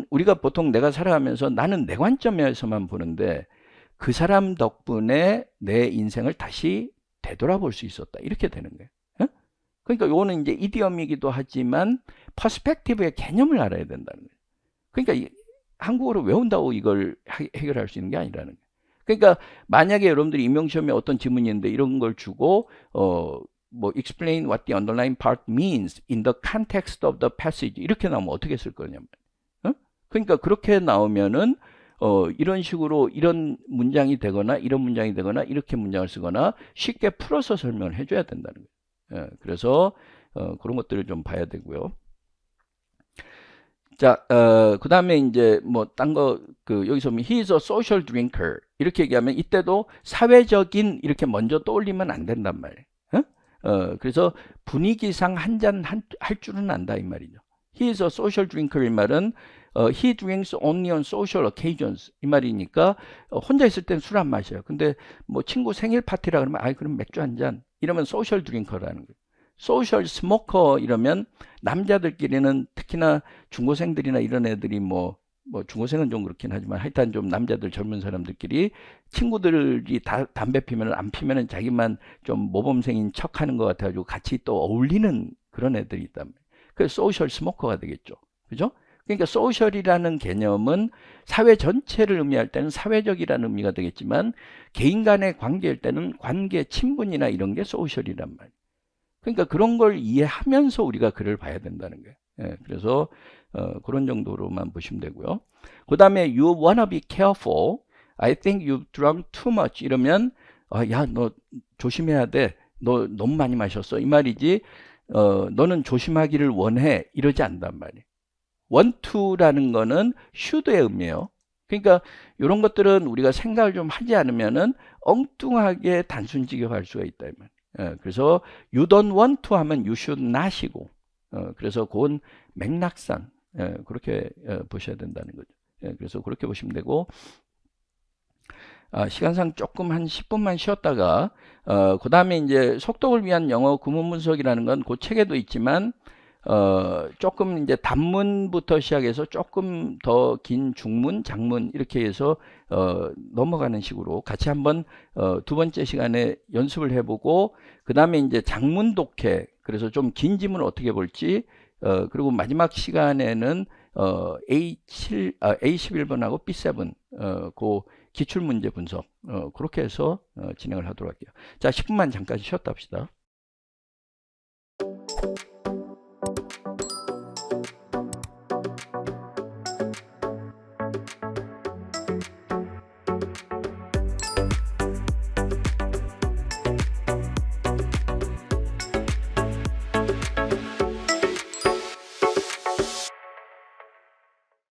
우리가 보통 내가 살아가면서 나는 내 관점에서만 보는데 그 사람 덕분에 내 인생을 다시 되돌아볼 수 있었다 이렇게 되는 거예요. 그러니까 이거는 이제 이디엄이기도 하지만 퍼스펙티브의 개념을 알아야 된다는 거예요. 그러니까 한국어로 외운다고 이걸 해결할 수 있는 게 아니라는 거예요. 그러니까 만약에 여러분들이 임용시험에 어떤 지문이 있는데 이런 걸 주고 뭐 explain what the underlying part means in the context of the passage 이렇게 나오면 어떻게 쓸 거냐면 그러니까 그렇게 나오면은 이런 식으로 이런 문장이 되거나 이런 문장이 되거나 이렇게 문장을 쓰거나 쉽게 풀어서 설명을 해줘야 된다는 거예요. 그래서 그런 것들을 좀 봐야 되고요. 자, 그 다음에 이제 뭐 딴 거 여기서 보면 he is a social drinker 이렇게 얘기하면 이때도 사회적인 이렇게 먼저 떠올리면 안 된단 말이에요. 그래서 분위기상 한 잔 할 줄은 안다 이 말이죠. He is a social drinker 이 말은 he drinks only on social occasions 이 말이니까 혼자 있을 땐 술 안 마셔요. 근데 뭐 친구 생일 파티라 그러면 그럼 맥주 한 잔 이러면 social drinker라는 거예요. social smoker 이러면 남자들끼리는 특히나 중고생들이나 이런 애들이 뭐 뭐 중고생은 좀 그렇긴 하지만 하여튼 좀 남자들 젊은 사람들끼리 친구들이 다 담배 피면 안 피면은 자기만 좀 모범생인 척하는 것 같아가지고 같이 또 어울리는 그런 애들이 있단 말이에요. 그 소셜 스모커가 되겠죠. 그죠? 그러니까 소셜이라는 개념은 사회 전체를 의미할 때는 사회적이라는 의미가 되겠지만 개인 간의 관계일 때는 관계, 친분이나 이런 게 소셜이란 말이에요. 그러니까 그런 걸 이해하면서 우리가 글을 봐야 된다는 거예요. 예, 그래서 그런 정도로만 보시면 되고요. 그 다음에 you wanna be careful. I think you've drunk too much. 이러면 야, 너 조심해야 돼. 너 너무 많이 마셨어. 이 말이지. 너는 조심하기를 원해. 이러지 않단 말이에요. want to라는 거는 should의 의미예요. 그러니까 이런 것들은 우리가 생각을 좀 하지 않으면은 엉뚱하게 단순 직역할 수가 있다. 이 말. 그래서 you don't want to 하면 you should not이고, 그래서 그건 맥락상 그렇게 보셔야 된다는 거죠. 그래서 그렇게 보시면 되고, 시간상 조금 한 10분만 쉬었다가 그 다음에 이제 속독을 위한 영어 구문 분석이라는 건 그 책에도 있지만 조금 이제 단문부터 시작해서 조금 더 긴 중문, 장문 이렇게 해서 넘어가는 식으로 같이 한번 두 번째 시간에 연습을 해보고 그 다음에 이제 장문 독해, 그래서 좀 긴 지문 어떻게 볼지, 그리고 마지막 시간에는 A11번하고 B7 그 기출문제 분석 그렇게 해서 진행을 하도록 할게요. 자, 10분만 잠깐 쉬었다 합시다.